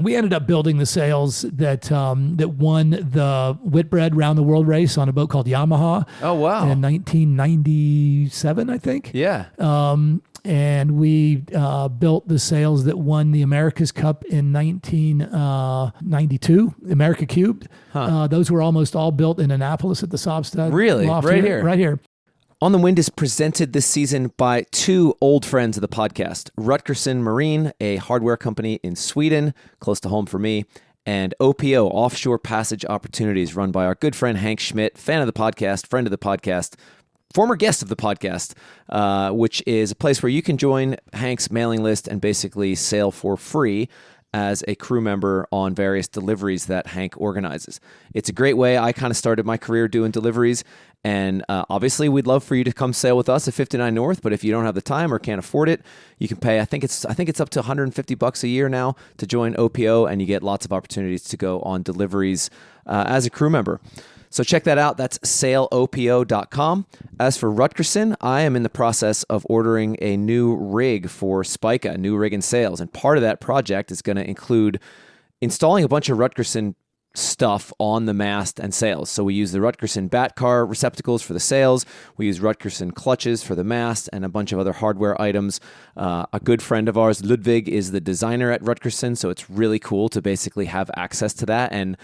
We ended up building the sails that won the Whitbread Round the World race on a boat called Yamaha. Oh, wow. In 1997, I think. Yeah. And we built the sails that won the America's Cup in 1992, America Cubed. Those were almost all built in Annapolis at the Sobstad. Really? Loft Right here? Right here. On the Wind is presented this season by two old friends of the podcast, Rutgerson Marine, a hardware company in Sweden, close to home for me, and OPO, Offshore Passage Opportunities, run by our good friend Hank Schmidt, fan of the podcast, friend of the podcast, former guest of the podcast, which is a place where you can join Hank's mailing list and basically sail for free as a crew member on various deliveries that Hank organizes. It's a great way. I kind of started my career doing deliveries, and obviously we'd love for you to come sail with us at 59 North, but if you don't have the time or can't afford it, you can pay, I think it's up to $150 a year now to join OPO, and you get lots of opportunities to go on deliveries as a crew member. So check that out. That's sailopo.com. As for Rutgerson, I am in the process of ordering a new rig for Spica, new rig and sails. And part of that project is going to include installing a bunch of Rutgerson stuff on the mast and sails. So we use the Rutgerson bat car receptacles for the sails. We use Rutgerson clutches for the mast and a bunch of other hardware items. A good friend of ours, Ludwig, is the designer at Rutgerson. So it's really cool to basically have access to that. And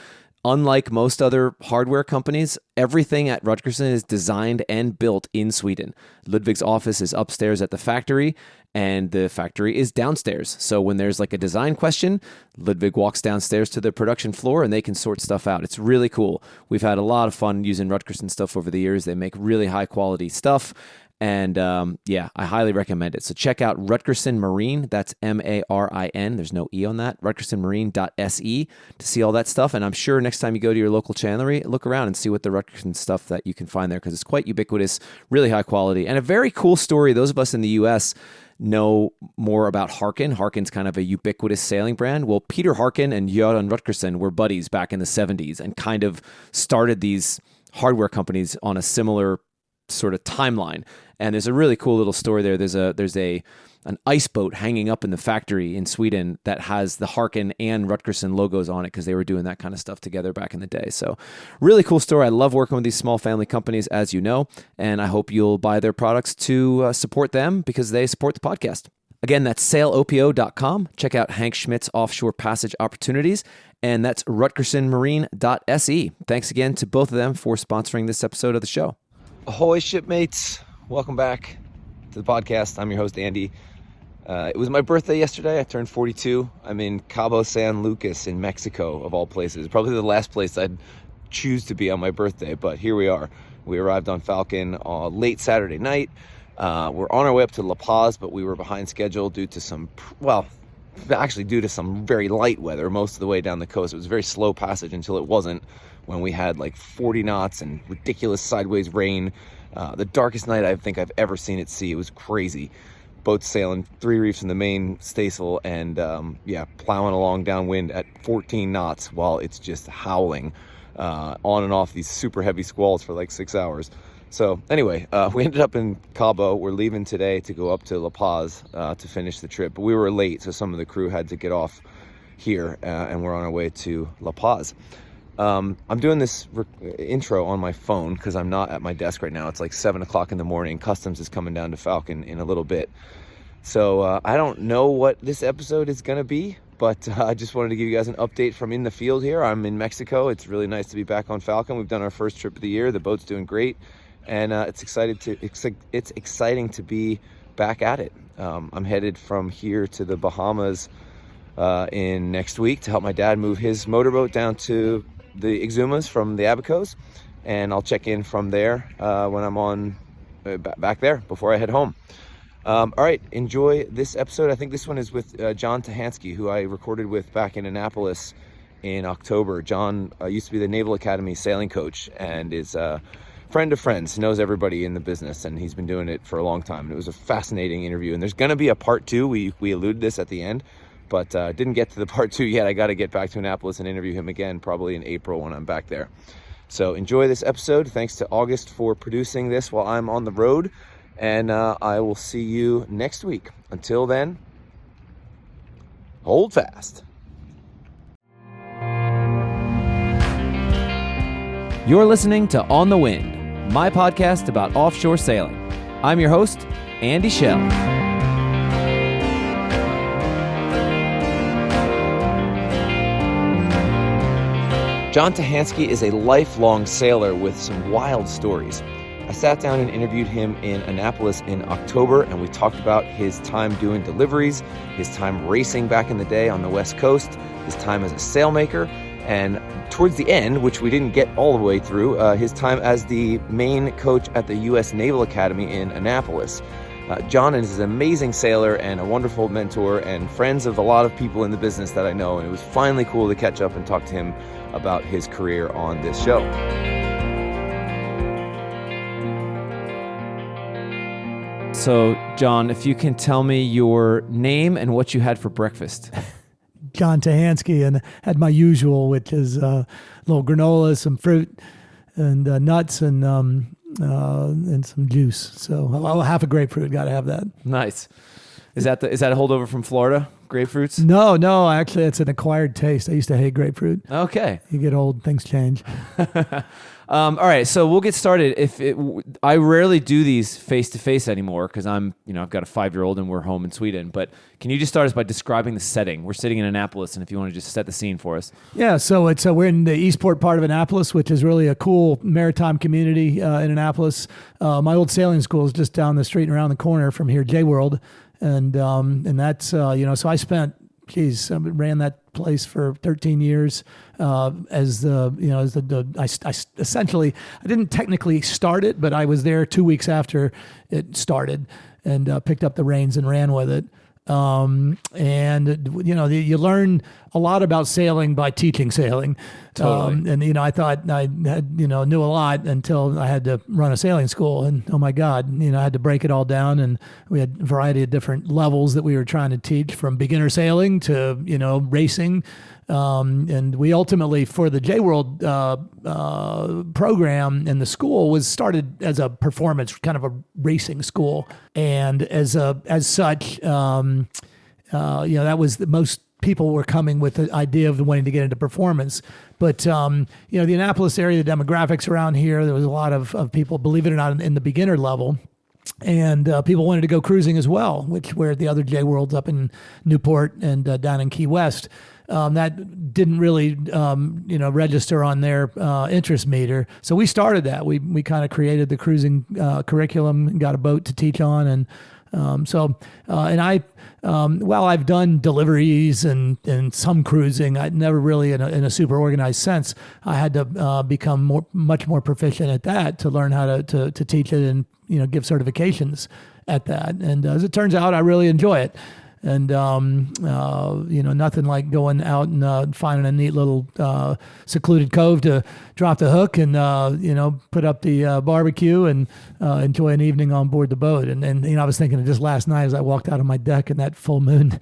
unlike most other hardware companies, everything at Rutgerson is designed and built in Sweden. Ludwig's office is upstairs at the factory, and the factory is downstairs. So when there's like a design question, Ludwig walks downstairs to the production floor and they can sort stuff out. It's really cool. We've had a lot of fun using Rutgerson stuff over the years. They make really high quality stuff. And I highly recommend it. So check out Rutgerson Marine. That's Marin. There's no E on that. RutgersonMarine.se to see all that stuff. And I'm sure next time you go to your local chandlery, look around and see what the Rutgerson stuff that you can find there, because it's quite ubiquitous, really high quality, and a very cool story. Those of us in the U.S. know more about Harken. Harken's kind of a ubiquitous sailing brand. Well, Peter Harken and Göran Rutgerson were buddies back in the 70s and kind of started these hardware companies on a similar sort of timeline. And there's a really cool little story there. There's an ice boat hanging up in the factory in Sweden that has the Harken and Rutgerson logos on it because they were doing that kind of stuff together back in the day. So really cool story. I love working with these small family companies, as you know, and I hope you'll buy their products to support them because they support the podcast. Again, that's sailopo.com. Check out Hank Schmidt's Offshore Passage Opportunities, and that's rutgersonmarine.se. Thanks again to both of them for sponsoring this episode of the show. Ahoy, shipmates. Welcome back to the podcast. I'm your host, Andy. It was my birthday yesterday. I turned 42. I'm in Cabo San Lucas in Mexico, of all places. Probably the last place I'd choose to be on my birthday, but here we are. We arrived on Falcon late Saturday night. We're on our way up to La Paz, but we were behind schedule due to some very light weather most of the way down the coast. It was a very slow passage until it wasn't, when we had like 40 knots and ridiculous sideways rain. The darkest night I think I've ever seen at sea. It was crazy. Boats sailing 3 reefs in the main staysail and plowing along downwind at 14 knots while it's just howling on and off these super heavy squalls for like 6 hours. So anyway, we ended up in Cabo. We're leaving today to go up to La Paz to finish the trip. But we were late, so some of the crew had to get off here, and we're on our way to La Paz. I'm doing this intro on my phone because I'm not at my desk right now. It's like 7 o'clock in the morning. Customs is coming down to Falcon in a little bit. So I don't know what this episode is going to be, but I just wanted to give you guys an update from in the field here. I'm in Mexico. It's really nice to be back on Falcon. We've done our first trip of the year. The boat's doing great, and it's exciting to be back at it. I'm headed from here to the Bahamas in next week to help my dad move his motorboat down to the Exumas from the Abacos, and I'll check in from there when I'm on back there before I head home. All right, enjoy this episode. I think this one is with Jahn Tihansky, who I recorded with back in Annapolis in October. John used to be the Naval Academy sailing coach and is a friend of friends, knows everybody in the business, and he's been doing it for a long time. And it was a fascinating interview, and there's going to be a part 2. We alluded this at the end, but didn't get to the part 2 yet. I got to get back to Annapolis and interview him again, probably in April when I'm back there. So enjoy this episode. Thanks to August for producing this while I'm on the road, and I will see you next week. Until then, hold fast. You're listening to On the Wind, my podcast about offshore sailing. I'm your host, Andy Schell. Jahn Tihansky is a lifelong sailor with some wild stories. I sat down and interviewed him in Annapolis in October, and we talked about his time doing deliveries, his time racing back in the day on the West Coast, his time as a sailmaker, and towards the end, which we didn't get all the way through, his time as the main coach at the U.S. Naval Academy in Annapolis. Jahn is an amazing sailor and a wonderful mentor and friends of a lot of people in the business that I know, and it was finally cool to catch up and talk to him about his career on this show. So, Jahn, if you can tell me your name and what you had for breakfast. Jahn Tihansky, and had my usual, which is a little granola, some fruit, and nuts, and some juice. So half a grapefruit, got to have that. Nice. Is that a holdover from Florida? Grapefruits? No. Actually, it's an acquired taste. I used to hate grapefruit. Okay. You get old, things change. All right, so we'll get started. I rarely do these face to face anymore because I've got a 5-year-old and we're home in Sweden. But can you just start us by describing the setting? We're sitting in Annapolis, and if you want to just set the scene for us. Yeah, so we're in the Eastport part of Annapolis, which is really a cool maritime community in Annapolis. My old sailing school is just down the street and around the corner from here, J-World, and that's so I spent. I ran that place for 13 years I essentially, I didn't technically start it, but I was there 2 weeks after it started and picked up the reins and ran with it. You learn a lot about sailing by teaching sailing. Totally. I thought I had, knew a lot until I had to run a sailing school, and oh my God, I had to break it all down, and we had a variety of different levels that we were trying to teach, from beginner sailing to, racing. And we ultimately, for the J-World program in the school, was started as a performance, kind of a racing school. And as such, that was the most people were coming with the idea of wanting to get into performance. But, the Annapolis area, the demographics around here, there was a lot of people, believe it or not, in the beginner level. And people wanted to go cruising as well, where the other J-Worlds up in Newport and down in Key West. That didn't really, register on their interest meter. So we started that. We kind of created the cruising curriculum and got a boat to teach on. And while I've done deliveries and some cruising, I never really in a super organized sense. I had to become much more proficient at that to learn how to teach it and give certifications at that. And as it turns out, I really enjoy it. And, nothing like going out and finding a neat little secluded cove to drop the hook and, put up the barbecue and enjoy an evening on board the boat. And I was thinking of just last night as I walked out on my deck and that full moon,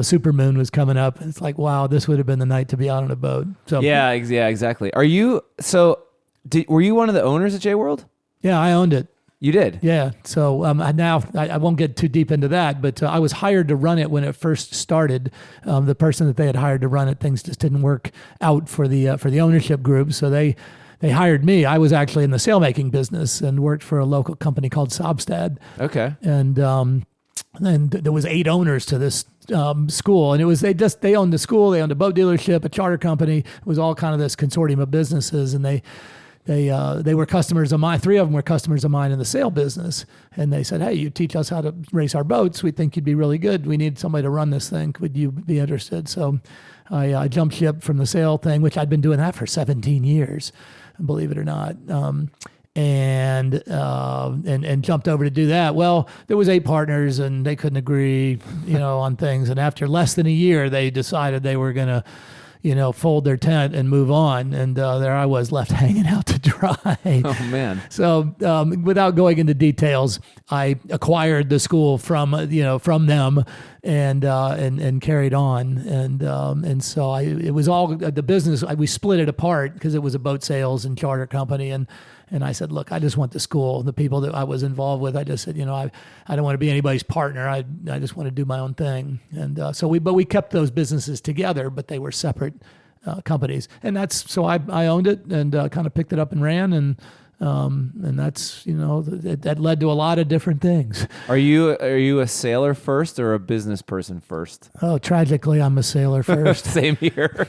super moon was coming up. It's like, wow, this would have been the night to be out on a boat. So yeah, exactly. Were you one of the owners at J-World? Yeah, I owned it. You did? Yeah. So I won't get too deep into that, but I was hired to run it when it first started. The person that they had hired to run it, things just didn't work out for the ownership group. So they hired me. I was actually in the sailmaking business and worked for a local company called Sobstad. Okay. And there was 8 owners to this school, and it was they owned the school, they owned a boat dealership, a charter company. It was all kind of this consortium of businesses, and they were customers of mine. 3 of them were customers of mine in the sail business. And they said, hey, you teach us how to race our boats. We think you'd be really good. We need somebody to run this thing. Would you be interested? So I jumped ship from the sail thing, which I'd been doing that for 17 years, believe it or not. And jumped over to do that. Well, there was 8 partners and they couldn't agree, on things. And after less than a year, they decided they were going to, fold their tent and move on. And there I was left hanging out to dry. Oh, man. So without going into details, I acquired the school from them and carried on. And so it was all the business. We split it apart because it was a boat sales and charter company. And I said, look, I just want the school. The people that I was involved with, I just said, I don't want to be anybody's partner. I just want to do my own thing. And so we kept those businesses together, but they were separate companies. And so I owned it and kind of picked it up and ran, and that's, that led to a lot of different things. Are you a sailor first or a business person first? Oh, tragically, I'm a sailor first. Same here.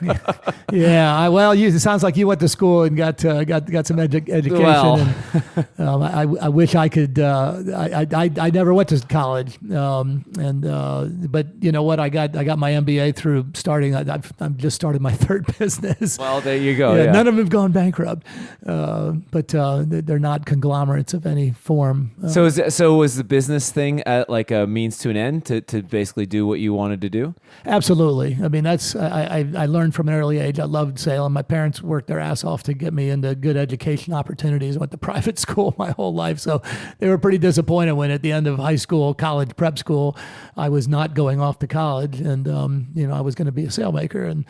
Yeah. It sounds like you went to school and got some education. Well. And, I wish I could. I never went to college. But you know what? I got my MBA through starting. I've just started my third business. Well, there you go. Yeah. None of them have gone bankrupt. But they're not conglomerates of any form. So was the business thing at like a means to an end to basically do what you wanted to do? Absolutely. I mean, I learned from an early age. I loved sailing. My parents worked their ass off to get me into good education opportunities. I went to private school my whole life, so they were pretty disappointed when at the end of high school, college, prep school, I was not going off to college, and I was going to be a sailmaker, and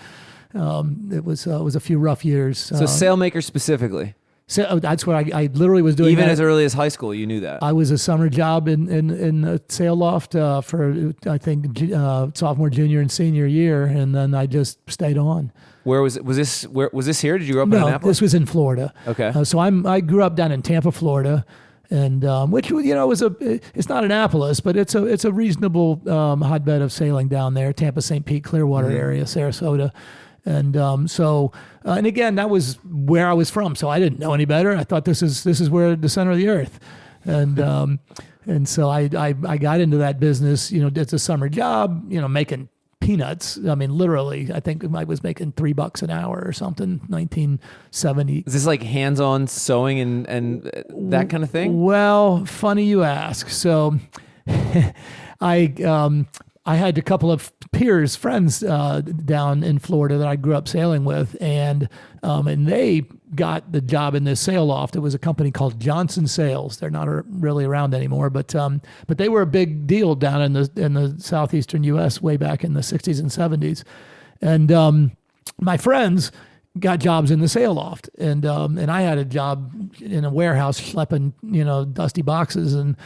it was a few rough years. So sailmaker specifically. So that's what I literally was doing. Even as early as high school, you knew that. I was a summer job in a sail loft for I think sophomore, junior, and senior year, and then I just stayed on. Where was it? Was this here? Did you grow up in No, Annapolis? this was in Florida. Okay. So I grew up down in Tampa, Florida, and which it's not Annapolis, but it's a reasonable hotbed of sailing down there. Tampa, St. Pete, Clearwater area, Sarasota. And and again, that was where I was from, so I didn't know any better. I thought this is where the center of the earth, and and so I got into that business. It's a summer job. Making peanuts. I mean, literally, I think I was making $3 an hour or something. 1970. Is this like hands-on sewing and that kind of thing? Well, funny you ask. So, I had a couple of friends down in Florida that I grew up sailing with, and they got the job in this sail loft. It was a company called Johnson Sails. They're not really around anymore, but they were a big deal down in the southeastern U.S. way back in the 60s and 70s, and my friends got jobs in the sail loft, and I had a job in a warehouse schlepping dusty boxes and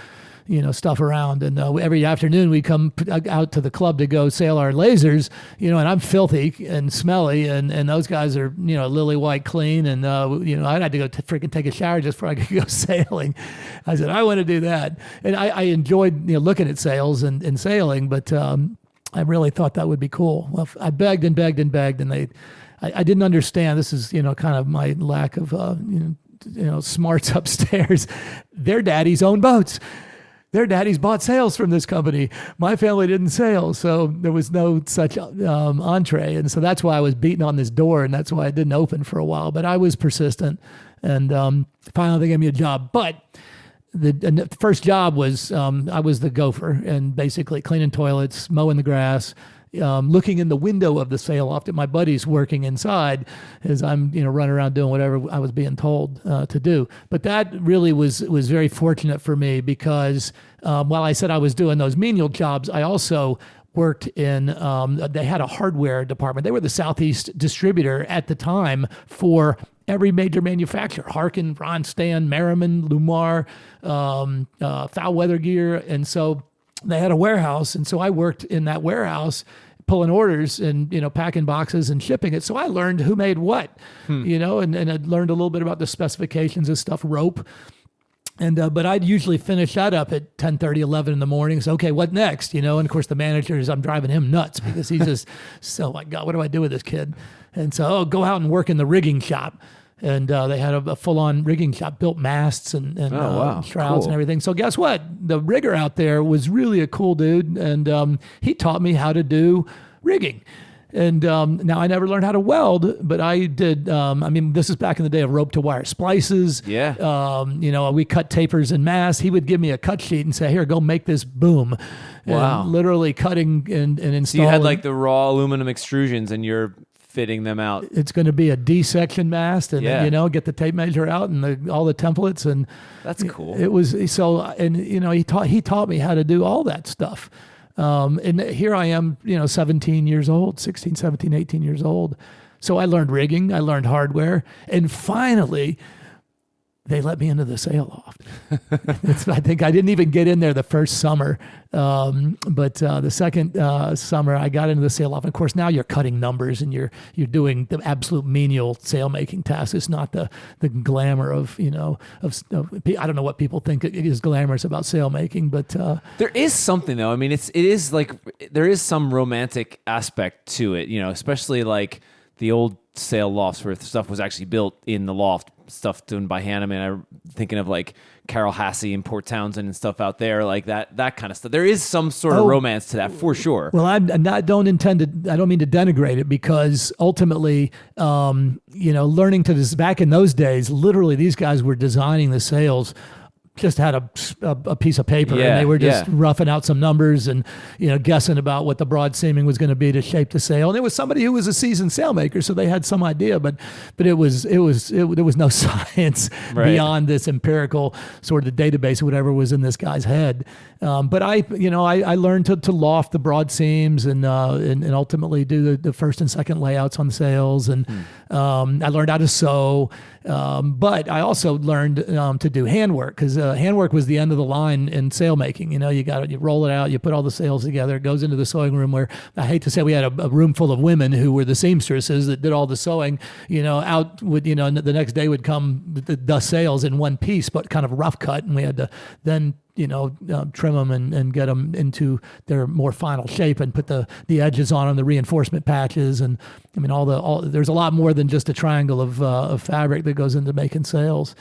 stuff around. And every afternoon we come out to the club to go sail our lasers, and I'm filthy and smelly, and those guys are, lily white clean. And, I had to go freaking take a shower just before I could go sailing. I said, I want to do that. And I enjoyed, looking at sails and sailing, but I really thought that would be cool. Well, I begged and begged and begged, and I didn't understand. This is, kind of my lack of, smarts upstairs. Their daddies own boats. Their daddies bought sails from this company. My family didn't sail, so there was no such entree. And so that's why I was beating on this door, and that's why it didn't open for a while. But I was persistent, and finally they gave me a job. But the first job was I was the gopher, and basically cleaning toilets, mowing the grass, looking in the window of the sail loft at my buddies working inside as I'm, running around doing whatever I was being told to do. But that really was very fortunate for me because while I said I was doing those menial jobs, I also worked in, they had a hardware department. They were the Southeast distributor at the time for every major manufacturer: Harkin, Ronstadt, Merriman, Lumar, Foul Weather Gear. And so they had a warehouse, and so I worked in that warehouse pulling orders and, packing boxes and shipping it. So I learned who made what, and I learned a little bit about the specifications of stuff, rope. And but I'd usually finish that up at 10:30, 11 in the morning. So, okay, what next? And of course the manager I'm driving him nuts because he's just, so my God, what do I do with this kid? And so, go out and work in the rigging shop. And they had a full-on rigging shop, built masts and shrouds cool. and everything. So guess what? The rigger out there was really a cool dude, and he taught me how to do rigging. And now I never learned how to weld, but I did. This is back in the day of rope-to-wire splices. Yeah. We cut tapers and masts. He would give me a cut sheet and say, "Here, go make this boom." Wow. And literally cutting and installing. So you had like the raw aluminum extrusions, and you're fitting them out. It's going to be a D-section mast, and Yeah. get the tape measure out and all the templates, and That's cool. It was so, and he taught me how to do all that stuff. And here I am, 17 years old, 16, 17, 18 years old. So I learned rigging, I learned hardware, and finally, they let me into the sail loft. I think I didn't even get in there the first summer. But the second summer I got into the sail loft. And of course, now you're cutting numbers and you're doing the absolute menial sail making tasks. It's not the glamour of, I don't know what people think it is glamorous about sail making, but there is something though. I mean, it is like, there is some romantic aspect to it, especially like the old sail lofts where stuff was actually built in the loft, stuff done by hand. I mean, I'm thinking of like Carol Hassey and Port Townsend and stuff out there, like that kind of stuff. There is some sort of romance to that for sure. Well, I don't mean to denigrate it, because ultimately, learning to back in those days, literally these guys were designing the sails. Just had a piece of paper, and they were just roughing out some numbers and guessing about what the broad seaming was going to be to shape the sail. And it was somebody who was a seasoned sailmaker, so they had some idea, but there was no science beyond this empirical sort of database or whatever was in this guy's head. But I learned to loft the broad seams and ultimately do the first and second layouts on the sails, and I learned how to sew. But I also learned to do handwork, because handwork was the end of the line in sail making. You roll it out, you put all the sails together, it goes into the sewing room, where I hate to say we had a room full of women who were the seamstresses that did all the sewing. Out would the next day would come the sails in one piece, but kind of rough cut, and we had to then trim them and get them into their more final shape and put the edges on them, the reinforcement patches, and I mean there's a lot more than just a triangle of fabric that goes into making sails.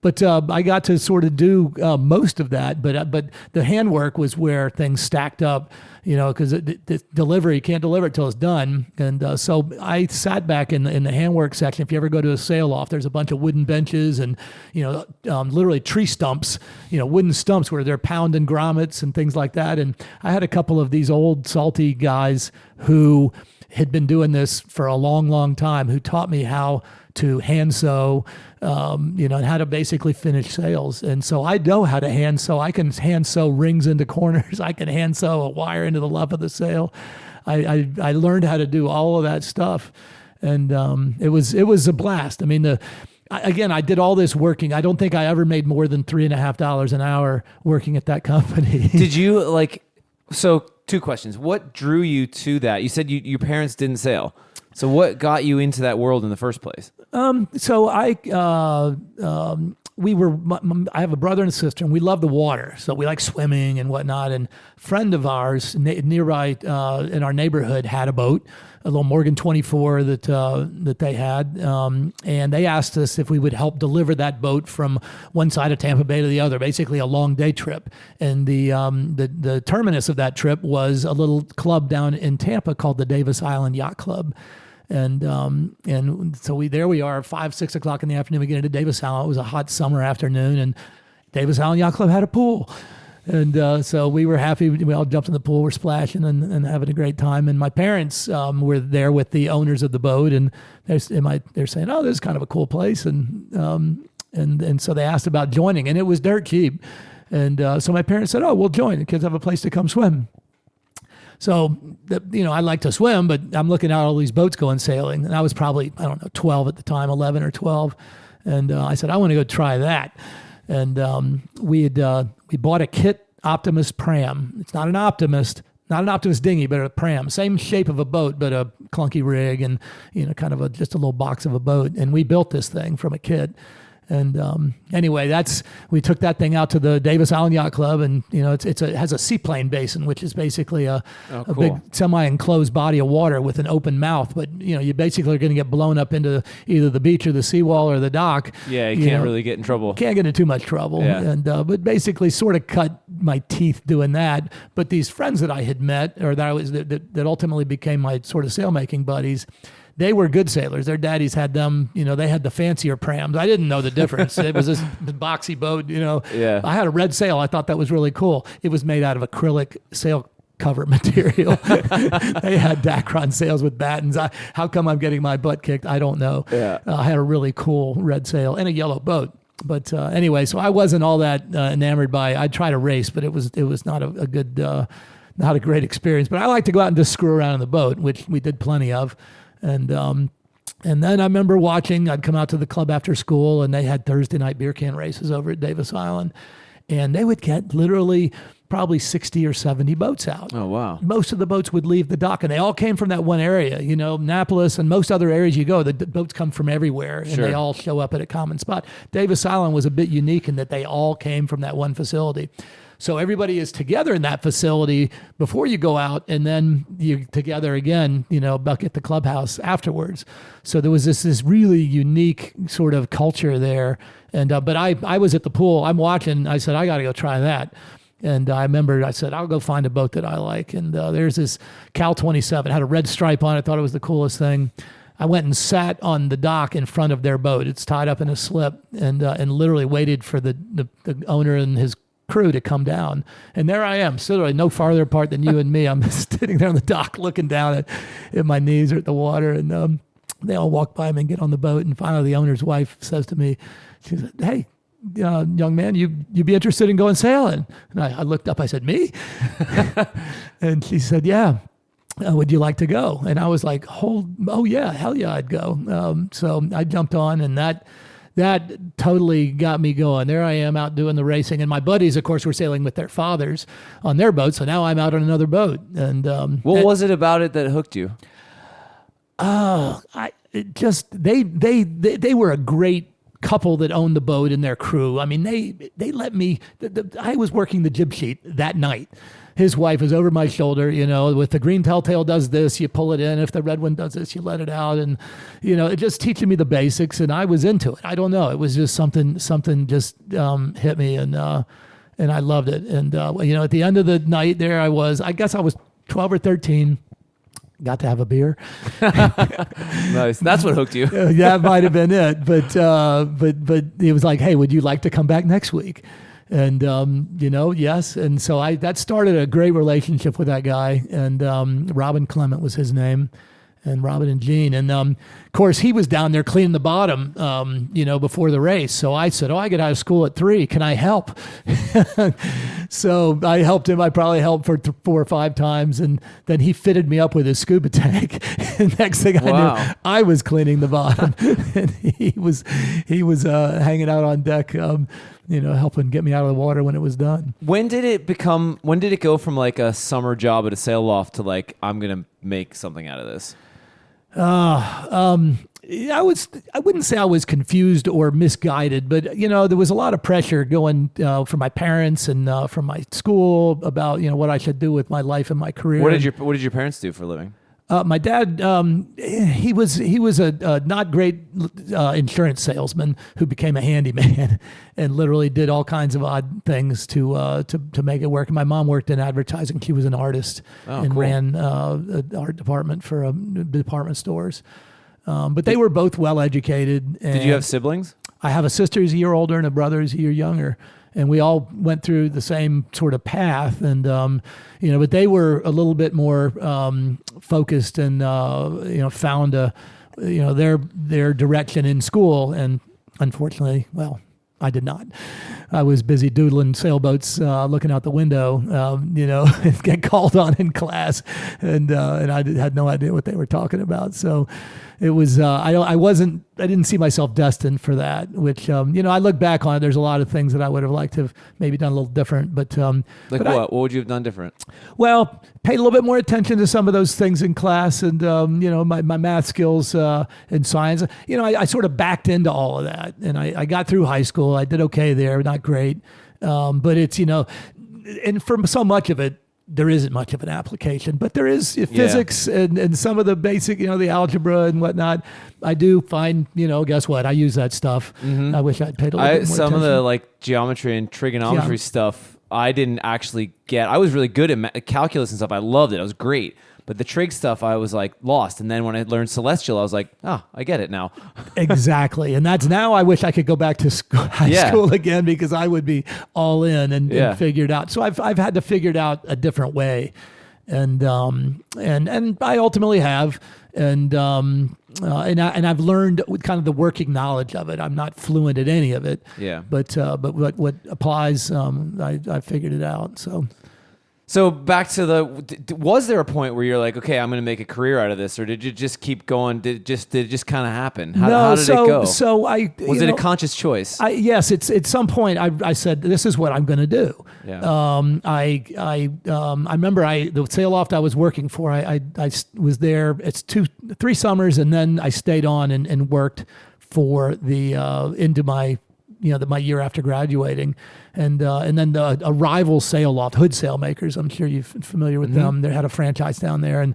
But I got to sort of do most of that, but the handwork was where things stacked up, because the delivery, you can't deliver it till it's done. And so I sat back in the handwork section. If you ever go to a sail loft, there's a bunch of wooden benches and, literally tree stumps, wooden stumps where they're pounding grommets and things like that. And I had a couple of these old salty guys who had been doing this for a long, long time, who taught me how to hand sew, and how to basically finish sails. And so I know how to hand sew. I can hand sew rings into corners. I can hand sew a wire into the luff of the sail. I learned how to do all of that stuff, and it was a blast. I mean, I did all this working. I don't think I ever made more than $3.50 an hour working at that company. Did you so 2 questions. What drew you to that? You said your parents didn't sail. So what got you into that world in the first place? So I have a brother and a sister, and we love the water. So we like swimming and whatnot. And a friend of ours nearby in our neighborhood had a boat, a little Morgan 24 that they had. And they asked us if we would help deliver that boat from one side of Tampa Bay to the other, basically a long day trip. And the terminus of that trip was a little club down in Tampa called the Davis Island Yacht Club. And so we are 5, 6 o'clock in the afternoon. We get into Davis Island. It was a hot summer afternoon, and Davis Island Yacht Club had a pool. And so we were happy. We all jumped in the pool, we're splashing and having a great time. And my parents were there with the owners of the boat, and they're saying, "Oh, this is kind of a cool place." And so they asked about joining, and it was dirt cheap. And so my parents said, "Oh, we'll join. The kids have a place to come swim." So, I like to swim, but I'm looking at all these boats going sailing. And I was probably, 12 at the time, 11 or 12. And I said, I want to go try that. And we bought a Kit Optimist pram. It's not an Optimist dinghy, but a pram. Same shape of a boat, but a clunky rig and, kind of just a little box of a boat. And we built this thing from a kit. And anyway, we took that thing out to the Davis Island Yacht Club, and it has a seaplane basin, which is basically a big semi-enclosed body of water with an open mouth. But you basically are going to get blown up into either the beach or the seawall or the dock. Yeah, you can't really get in trouble. Can't get into too much trouble. Yeah. And but basically, sort of cut my teeth doing that. But these friends that I had met, or that ultimately became my sort of sailmaking buddies, they were good sailors. Their daddies had them, they had the fancier prams. I didn't know the difference. It was this boxy boat, Yeah. I had a red sail. I thought that was really cool. It was made out of acrylic sail cover material. They had Dacron sails with battens. How come I'm getting my butt kicked? I don't know. Yeah. I had a really cool red sail and a yellow boat. But anyway, so I wasn't all that enamored by. I tried to race, but it was not a good, not a great experience. But I like to go out and just screw around in the boat, which we did plenty of. And And then I remember watching, I'd come out to the club after school and they had Thursday night beer can races over at Davis Island. And they would get literally probably 60 or 70 boats out. Oh, wow. Most of the boats would leave the dock and they all came from that one area, you know, Annapolis and most other areas you go, the boats come from everywhere and Sure. they all show up at a common spot. Davis Island was a bit unique in that they all came from that one facility. So everybody is together in that facility before you go out, and then you're together again, you know, back at the clubhouse afterwards. So there was this really unique sort of culture there. And but I was at the pool. I'm watching. I said, I got to go try that. And I remember I said, I'll go find a boat that I like. And there's this Cal 27, had a red stripe on it. Thought it was the coolest thing. I went and sat on the dock in front of their boat. It's tied up in a slip, and literally waited for the owner and his crew to come down. And there I am, literally no farther apart than you and me. I'm sitting there on the dock looking down at my knees are at the water, and they all walk by me and get on the boat. And finally the owner's wife says to me, she said, hey, young man, you'd be interested in going sailing? And I looked up, I said, me? And she said, yeah. Would you like to go? And I was like, oh yeah, hell yeah, I'd go. So I jumped on, and that totally got me going. There I am out doing the racing, and my buddies, of course, were sailing with their fathers on their boat. So now I'm out on another boat. And what was it about it that hooked you? They were a great couple that owned the boat and their crew. I mean, they let me. I was working the jib sheet that night. His wife is over my shoulder, you know, with the green telltale does this, you pull it in. If the red one does this, you let it out. And, you know, it just teaching me the basics, and I was into it. I don't know. It was just something just hit me, and I loved it. And, you know, at the end of the night there, I guess I was 12 or 13. Got to have a beer. Nice. That's what hooked you. That might have been it. But it was like, hey, would you like to come back next week? And, you know, yes. And so that started a great relationship with that guy. And Robin Clement was his name, and Robin and Jean. And, of course, he was down there cleaning the bottom, you know, before the race. So I said, I get out of school at 3. Can I help? So I helped him. I probably helped for 4 or 5 times. And then he fitted me up with his scuba tank. And next thing I knew, I was cleaning the bottom. And he was hanging out on deck, you know, helping get me out of the water when it was done. When did it go from like a summer job at a sail loft to like, I'm going to make something out of this? I wouldn't say I was confused or misguided, but, you know, there was a lot of pressure going from my parents and from my school about, you know, what I should do with my life and my career. What did your parents do for a living? My dad, he was a not great insurance salesman who became a handyman and literally did all kinds of odd things to make it work. And my mom worked in advertising. She was an artist and cool. ran an art department for department stores. But they were both well educated. Did you have siblings? I have a sister who's a year older and a brother who's a year younger. And we all went through the same sort of path, and you know, but they were a little bit more focused, and you know, found their direction in school. And unfortunately, well, I did not. I was busy doodling sailboats, looking out the window, you know, and get called on in class, and I had no idea what they were talking about. So it was I didn't see myself destined for that. Which you know, I look back on it. There's a lot of things that I would have liked to have maybe done a little different. But like what? What would you have done different? Well, paid a little bit more attention to some of those things in class, and you know, my math skills and science. You know, I sort of backed into all of that, and I got through high school. I did okay there, not great, but it's, you know, and for so much of it, there isn't much of an application, but there is physics and some of the basic, you know, the algebra and whatnot. I do find, you know, guess what? I use that stuff. Mm-hmm. I wish I'd paid a little bit more some attention. Of the like geometry and trigonometry stuff, I didn't actually get. I was really good at calculus and stuff. I loved it. I was great. But the trig stuff, I was like lost. And then when I learned celestial, I was like, I get it now. Exactly. And that's now I wish I could go back to high school again, because I would be all in and figure it out. So I've had to figure it out a different way. And I ultimately have. And I've learned with kind of the working knowledge of it. I'm not fluent at any of it. Yeah. But what applies, I figured it out. So So back to was there a point where you're like, okay, I'm going to make a career out of this, or did you just keep going? Did it just kind of happen? How did it go? So was it a conscious choice? Yes, it's at some point I said, this is what I'm going to do. Yeah. I remember the sail loft I was working for. I was there. It's 3 summers, and then I stayed on and worked for the into my my year after graduating, and then a rival sail loft, Hood Sailmakers. I'm sure you're familiar with them. They had a franchise down there, and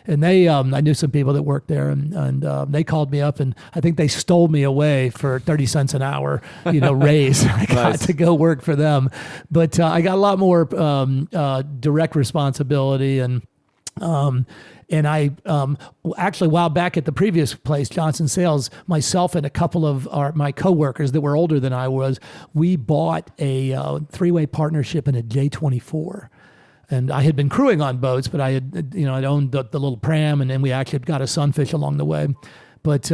they I knew some people that worked there, and they called me up, and I think they stole me away for 30 cents an hour, raise. I got to go work for them, but I got a lot more direct responsibility and I actually, while back at the previous place, Johnson Sales, myself and a couple of my coworkers that were older than I was, we bought a 3-way partnership in a J24. And I had been crewing on boats, but I had, I'd owned the little pram, and then we actually got a Sunfish along the way. But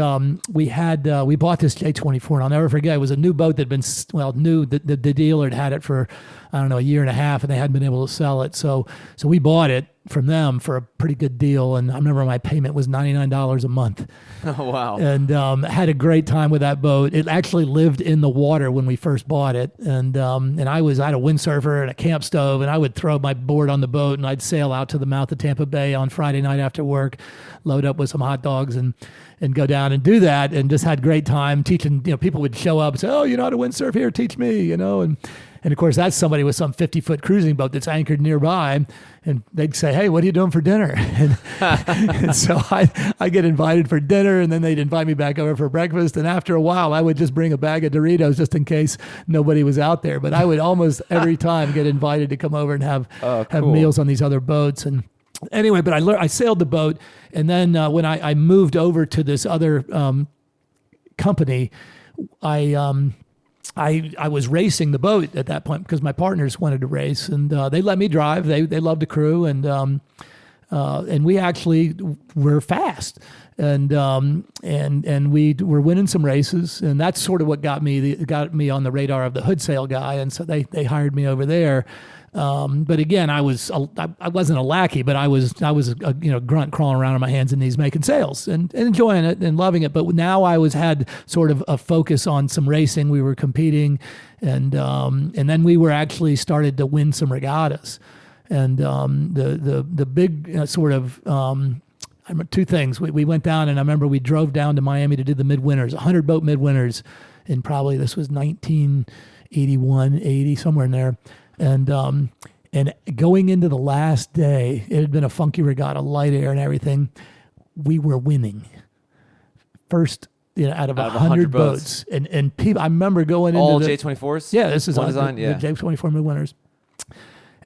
we bought this J24, and I'll never forget. It was a new boat that had been, new. The dealer had it for, I don't know, a year and a half, and they hadn't been able to sell it. So we bought it from them for a pretty good deal. And I remember my payment was $99 a month. Oh, wow. And had a great time with that boat. It actually lived in the water when we first bought it. And I had a windsurfer and a camp stove, and I would throw my board on the boat, and I'd sail out to the mouth of Tampa Bay on Friday night after work, load up with some hot dogs and go down and do that, and just had a great time teaching. People would show up and say, "Oh, you know how to windsurf? Here, teach me." And of course, that's somebody with some 50-foot cruising boat that's anchored nearby, and they'd say, "Hey, what are you doing for dinner?" And so I get invited for dinner, and then they'd invite me back over for breakfast. And after a while, I would just bring a bag of Doritos just in case nobody was out there. But I would almost every time get invited to come over and have meals on these other boats. And anyway, but I sailed the boat, and then when I moved over to this other company, I was racing the boat at that point because my partners wanted to race, and they let me drive. They loved the crew, and we actually were fast, and we were winning some races, and that's sort of what got me on the radar of the Hood Sail guy, and so they hired me over there. But again, I wasn't a lackey, but I was a grunt crawling around on my hands and knees making sails and enjoying it and loving it. But now I had sort of a focus on some racing. We were competing, and then we were actually started to win some regattas. And the big sort of I remember 2 things. We went down, and I remember we drove down to Miami to do the midwinters, 100 boat midwinters, and probably this was 1981, 80, somewhere in there. And going into the last day, it had been a funky regatta, light air and everything. We were winning first, out of 100 boats. And people, I remember going all into J24s. Yeah, this is one design. The J24 midwinters.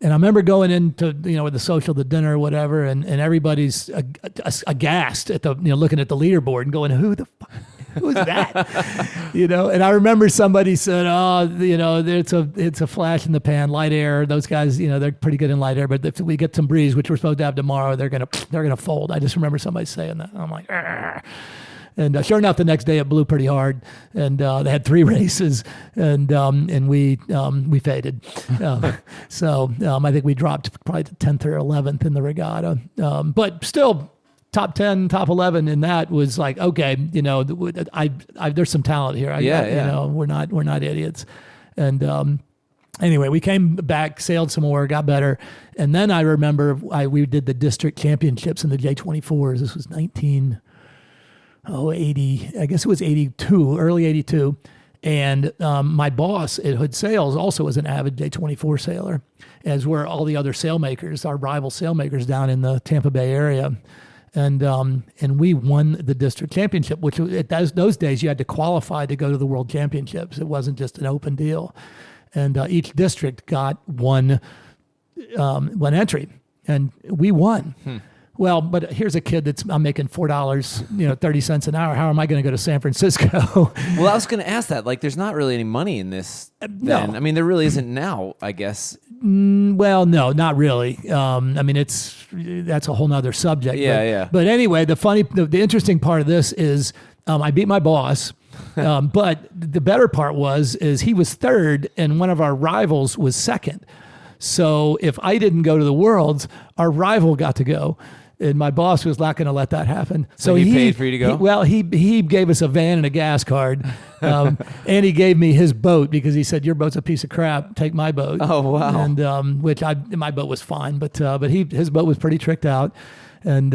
And I remember going into with the social, the dinner, whatever, and everybody's aghast at the looking at the leaderboard and going, who's that? And I remember somebody said, "Oh, it's a flash in the pan, light air. Those guys, they're pretty good in light air, but if we get some breeze, which we're supposed to have tomorrow, they're gonna fold." I just remember somebody saying that. And I'm like, "Argh." And sure enough, the next day it blew pretty hard, and they had 3 races, and we faded. So I think we dropped probably to 10th or 11th in the regatta, but still. Top 10, top 11, and that was like, okay, there's some talent here. We're not idiots. And anyway, we came back, sailed some more, got better, and then I remember we did the district championships in the J24s. This was 80. I guess it was 82, early 82. And my boss at Hood Sails also was an avid J24 sailor, as were all the other sailmakers, our rival sailmakers down in the Tampa Bay area. And we won the district championship, which at those days you had to qualify to go to the world championships. It wasn't just an open deal. And each district got one entry, and we won. Well, but here's a kid I'm making $4, 30 cents an hour. How am I going to go to San Francisco? Well, I was going to ask that. Like, there's not really any money in this. Then. No. I mean, there really isn't now, I guess. Well, no, not really. I mean, that's a whole nother subject. Yeah. But anyway, the interesting part of this is I beat my boss. But the better part is he was third, and one of our rivals was second. So if I didn't go to the Worlds, our rival got to go. And my boss was not going to let that happen. So he paid for you to go? He gave us a van and a gas card. And he gave me his boat because he said, your boat's a piece of crap. Take my boat. Oh, wow. And my boat was fine, but his boat was pretty tricked out. And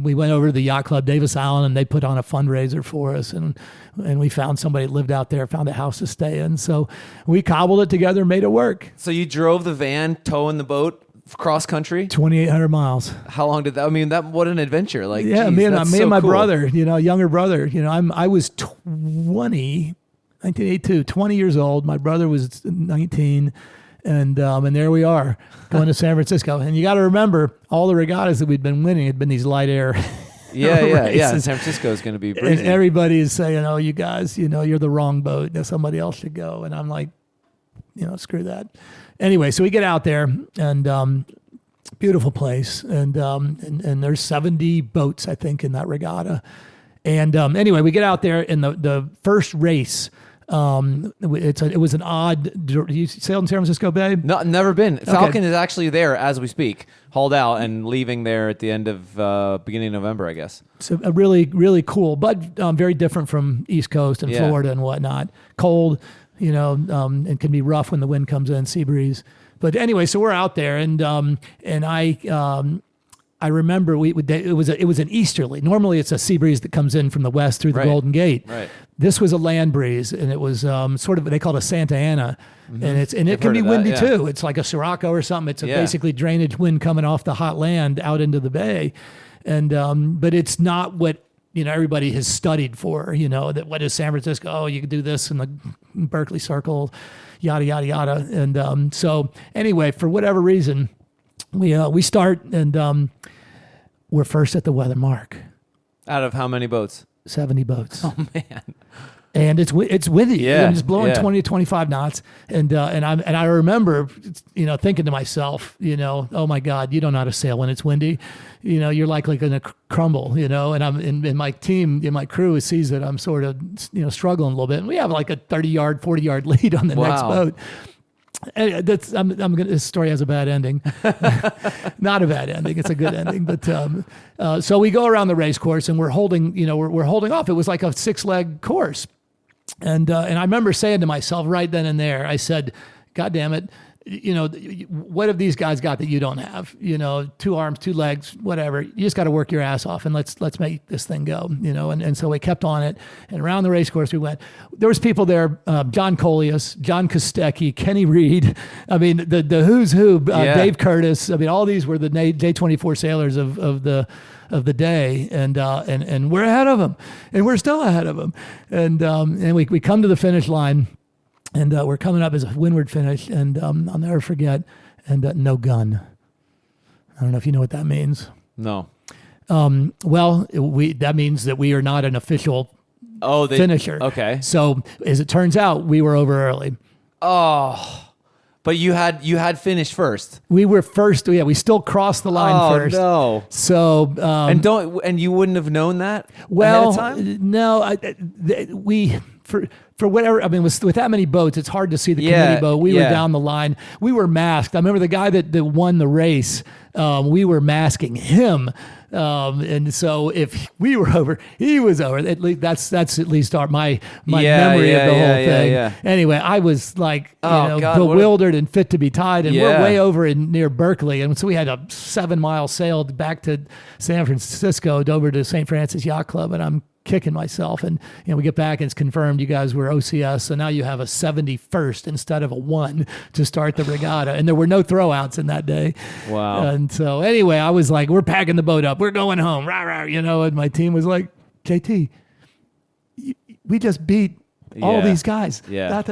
we went over to the yacht club, Davis Island, and they put on a fundraiser for us. And we found somebody that lived out there, found a house to stay in. So we cobbled it together and made it work. So you drove the van, towing the boat cross country? 2,800 miles. How long did that? I mean, what an adventure! Like, yeah, geez, me and my cool. brother, younger brother. I was 1982, 20 years old. My brother was 19, and there we are going to San Francisco. And you got to remember, all the regattas that we'd been winning had been these light air. Yeah. San Francisco is going to be breezy. And everybody is saying, "Oh, you guys, you're the wrong boat. Somebody else should go." And I'm like, screw that. Anyway, so we get out there, and beautiful place, and there's 70 boats, I think, in that regatta. And anyway, we get out there in the first race. It was an odd. You sailed in San Francisco Bay? No, never been. Falcon Okay. is actually there as we speak, hauled out and leaving there at the end of beginning of November, I guess. So a really, really cool, but very different from East Coast and Florida and whatnot. Cold, and can be rough when the wind comes in, sea breeze. But anyway, so we're out there, and I remember it was an easterly. Normally, it's a sea breeze that comes in from the west through the Golden Gate. Right. This was a land breeze, and it was sort of, they call it a Santa Ana, and it can be windy too. It's like a Sirocco or something. It's basically drainage wind coming off the hot land out into the bay, and but it's not what everybody has studied for. That what is San Francisco? Oh, you can do this in the Berkeley Circle, yada yada yada. And so anyway, for whatever reason, we start, and we're first at the weather mark. Out of how many boats? 70 boats. Oh man. And it's windy. Yeah, It's blowing 20 to 25 knots. And I remember, thinking to myself, oh my God, you don't know how to sail when it's windy. You're likely going to crumble, and I'm in my team, in my crew sees that I'm sort of, struggling a little bit. And we have like a 30-yard, 40-yard lead on the next boat. And this story has a bad ending. Not a bad ending. It's a good ending. But so we go around the race course, and we're holding, we're holding off. It was like a 6-leg course. And I remember saying to myself right then and there, I said, God damn it, what have these guys got that you don't have? 2 arms, 2 legs, whatever. You just got to work your ass off, and let's make this thing go. And so we kept on it, and around the race course we went. There was people there: John Coleus, John Kostecki, Kenny Reed. I mean, the who's who. Dave Curtis. I mean, all these were the J24 sailors of the day, and we're ahead of them, and we're still ahead of them, and we come to the finish line. And we're coming up as a windward finish, and I'll never forget, and no gun. I don't know if you know what that means. No. That means that we are not an official finisher. Okay. So as it turns out, we were over early. Oh, but you had finished first. We were first. Yeah, we still crossed the line first. Oh no. So and you wouldn't have known that ahead of time? No, for whatever, I mean, with that many boats, it's hard to see the committee boat. We were down the line. We were masked. I remember the guy that won the race, we were masking him. And so if we were over, he was over. At least that's at least my memory of the whole thing. Yeah. Anyway, I was like, God, bewildered and fit to be tied. And we're way over near Berkeley. And so we had a 7-mile sail back to San Francisco, over to St. Francis Yacht Club. And I'm kicking myself, and we get back and it's confirmed you guys were OCS, so now you have a 71st instead of a 1 to start the regatta, and there were no throwouts in that day. Wow. And so anyway, I was like, we're packing the boat up, we're going home, rah, rah, and my team was like, JT, we just beat all these guys. Yeah.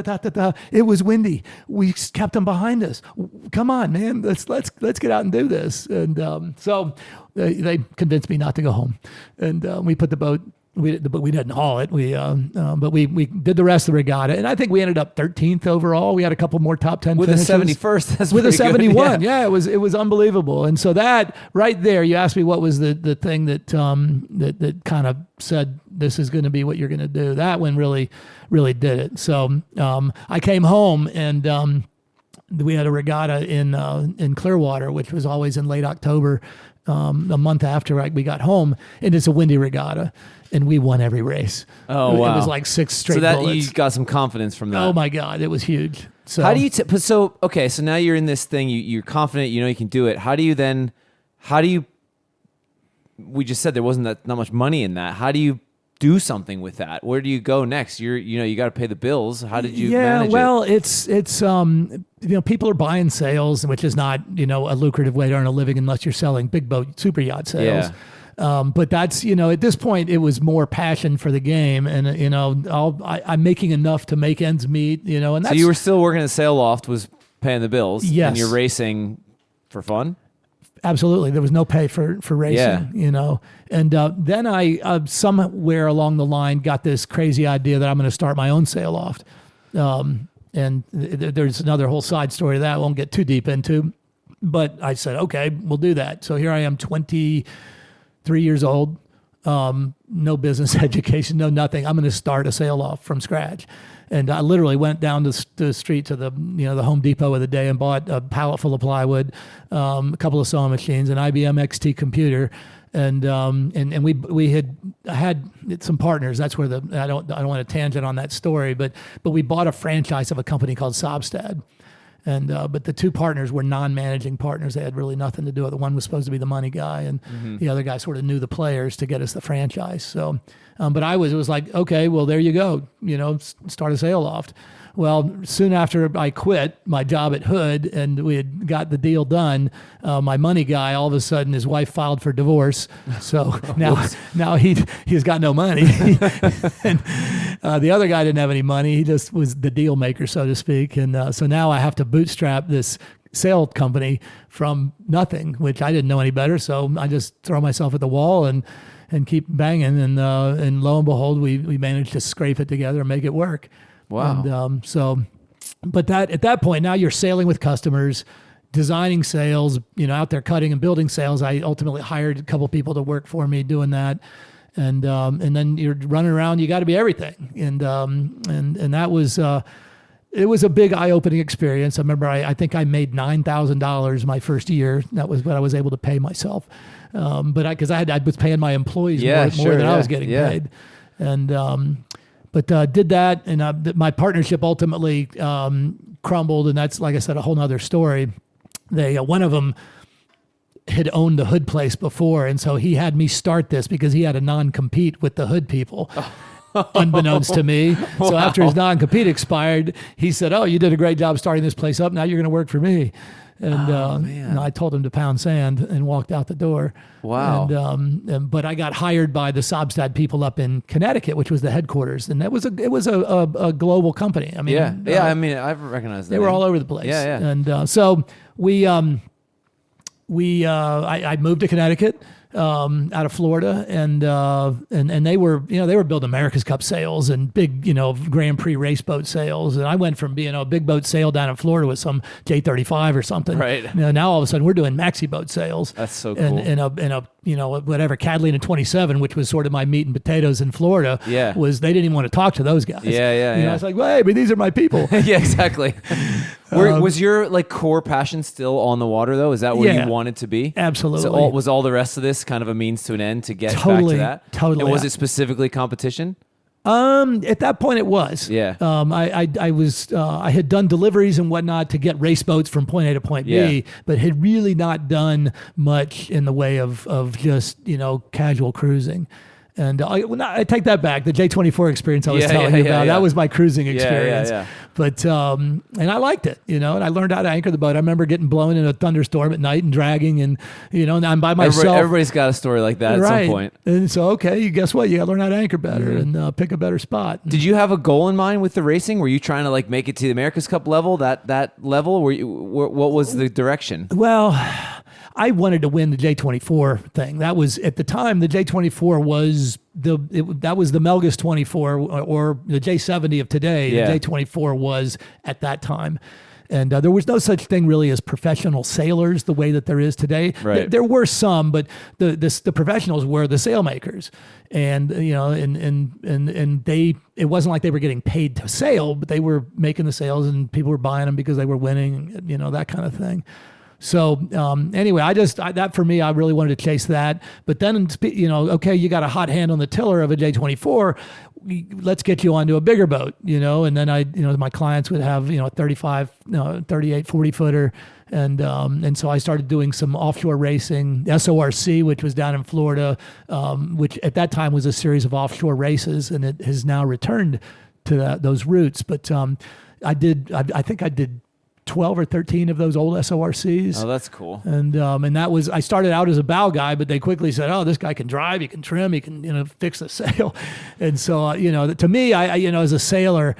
It was windy. We kept them behind us. Come on, man. Let's get out and do this. And so they convinced me not to go home. And we put the boat. We didn't haul it. But we did the rest of the regatta, and I think we ended up 13th overall. We had a couple more top 10 with finishes. a 71st. That's with a 71. Good. Yeah, it was unbelievable. And so that right there, you asked me what was the thing that kind of said this is going to be what you're going to do. That one really did it. So I came home, and we had a regatta in Clearwater, which was always in late October, a month after we got home, and it's a windy regatta, and we won every race. Oh, wow. It was like 6 straight So that bullets. you got some confidence from that. Oh my God, it was huge. So How do you, so now you're in this thing, you're confident, you know you can do it. We just said there wasn't not much money in that. How do you do something with that? Where do you go next? You got to pay the bills. How did you manage it? It's people are buying sails, which is not, a lucrative way to earn a living unless you're selling big boat super yacht sails. Yeah. But that's, at this point it was more passion for the game, and I'm making enough to make ends meet, and that's, So you were still working at Sail Loft, was paying the bills. Yes. And you're racing for fun? absolutely. There was no pay for racing, Yeah. And then I, somewhere along the line, got this crazy idea that I'm going to start my own sail loft. And there's another whole side story to that I won't get too deep into. But I said, okay, we'll do that. So here I am, 23 years old, no business education, no nothing. I'm going to start a sail loft from scratch. And I literally went down the street to the Home Depot of the day and bought a pallet full of plywood, a couple of sewing machines, an IBM XT computer, and we had some partners. That's where I don't want to tangent on that story, but we bought a franchise of a company called Sobstad. And but the two partners were non-managing partners. They had really nothing to do with it. One was supposed to be the money guy, and the other guy sort of knew the players to get us the franchise. So, but it was like, okay, well, there you go. Start a sail loft. Well, soon after I quit my job at Hood and we had got the deal done, my money guy, all of a sudden, his wife filed for divorce. So now he's got no money. And the other guy didn't have any money. He just was the deal maker, so to speak. And so now I have to bootstrap this sail company from nothing, which I didn't know any better. So I just throw myself at the wall and keep banging. And lo and behold, we managed to scrape it together and make it work. Wow. And but at that point, now you're sailing with customers, designing sails, out there cutting and building sails. I ultimately hired a couple people to work for me doing that. And then you're running around, you got to be everything. And that was, it was a big eye-opening experience. I remember I think I made $9,000 my first year. That was what I was able to pay myself. Because I was paying my employees more than I was getting paid. And, but did that, and my partnership ultimately crumbled, and that's, like I said, a whole nother story. One of them had owned the Hood place before, and so he had me start this because he had a non-compete with the Hood people, unbeknownst to me. Wow. So after his non-compete expired, he said, "Oh, you did a great job starting this place up. Now you're going to work for me." And I told him to pound sand and walked out the door. Wow. But I got hired by the Sobstad people up in Connecticut, which was the headquarters, and it was a global company. I mean, I mean, I've recognized that. They were all over the place. Yeah. And so I moved to Connecticut. Out of Florida, and they were building America's Cup sails and big Grand Prix race boat sails, and I went from being a big boat sail down in Florida with some J35 or something. Right. Now all of a sudden we're doing maxi boat sails. That's so cool. And a whatever Catalina 27, which was sort of my meat and potatoes in Florida. Yeah. Was they didn't even want to talk to those guys. Yeah. I was like, well, hey, but these are my people. Yeah, exactly. Was your core passion still on the water though? Is that where you wanted to be? Absolutely. So was all the rest of this kind of a means to an end to get back to that? Totally. And was it specifically competition? At that point it was. Yeah. I had done deliveries and whatnot to get race boats from point A to point B, but had really not done much in the way of just, casual cruising. And I take that back. The J24 experience I was telling you about, that was my cruising experience. Yeah. But, and I liked it, and I learned how to anchor the boat. I remember getting blown in a thunderstorm at night and dragging and, and I'm by myself. Everybody's got a story like that at some point. And so, okay, guess what? You got to learn how to anchor better and pick a better spot. Did you have a goal in mind with the racing? Were you trying to make it to the America's Cup level, that level? What was the direction? Well, I wanted to win the J24 thing. That was, at the time, the J24 was that was the Melgus 24 or the J70 of today. Yeah. The J24 was at that time. And there was no such thing really as professional sailors the way that there is today. Right. There were some, but the professionals were the sailmakers. And, and it wasn't like they were getting paid to sail, but they were making the sails and people were buying them because they were winning, that kind of thing. So anyway, that for me, I really wanted to chase that. But then, okay, you got a hot hand on the tiller of a J24. Let's get you onto a bigger boat, and then my clients would have, 35, 38, 40 footer. And so I started doing some offshore racing, SORC, which was down in Florida, which at that time was a series of offshore races, and it has now returned to those roots. But I think I did 12 or 13 of those old SORCs. Oh, that's cool. And that was, I started out as a bow guy, but they quickly said, oh, this guy can drive, he can trim, he can, fix the sail. And so, to me, I as a sailor,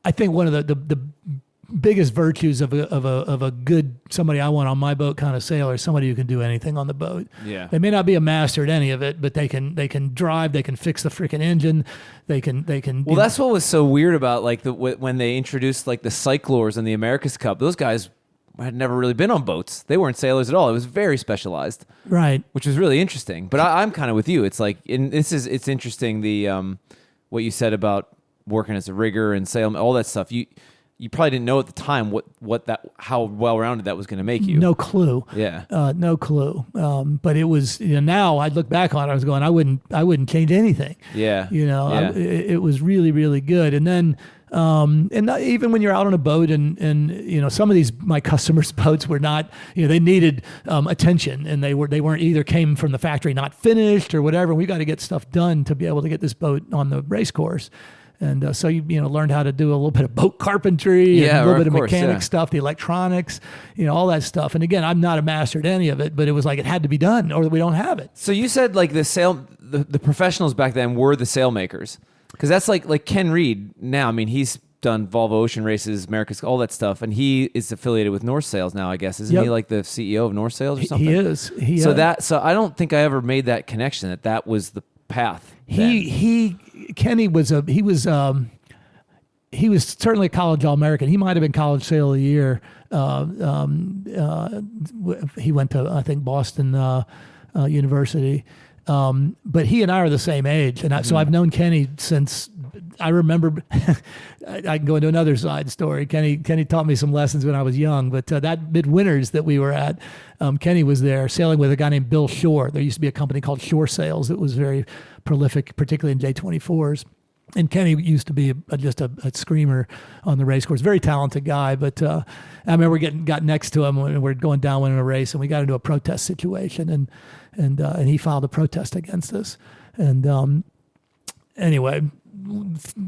I think one of the biggest virtues of a good, somebody I want on my boat kind of sailor is somebody who can do anything on the boat. Yeah. They may not be a master at any of it, but they can drive, they can fix the freaking engine, they can. Well, that's what was so weird about when they introduced the Cyclors and the America's Cup. Those guys had never really been on boats. They weren't sailors at all. It was very specialized. Right. Which was really interesting. But I'm kind of with you. It's it's interesting what you said about working as a rigger and sailman, all that stuff. You probably didn't know at the time how well-rounded that was going to make you. No clue. Yeah. No clue. But it was, now I look back on it, I was going, I wouldn't change anything. Yeah. It was really, really good. And then, even when you're out on a boat and some of my customers' boats were not, they needed attention, and they weren't either came from the factory not finished or whatever. We got to get stuff done to be able to get this boat on the race course. And so you learned how to do a little bit of boat carpentry, and a little bit of mechanic stuff, the electronics, all that stuff. And again, I'm not a master at any of it, but it was like it had to be done, or we don't have it. So you said the professionals back then were the sailmakers, because that's like Ken Reed now. I mean, he's done Volvo Ocean Races, America's, all that stuff, and he is affiliated with North Sails now, I guess. Isn't he like the CEO of North Sails or something? He is. So I don't think I ever made that connection that was the path. Kenny was certainly a college All-American. He might have been college sail of the year. He went to, I think, Boston University. But he and I are the same age. And so I've known Kenny since I remember. I can go into another side story. Kenny taught me some lessons when I was young, but that midwinters that we were at, Kenny was there sailing with a guy named Bill Shore. There used to be a company called Shore Sails that was very prolific, particularly in J24s. And Kenny used to be just a screamer on the race course. Very talented guy, but I remember got next to him when we were going down winning a race, and we got into a protest situation, and he filed a protest against us. And anyway,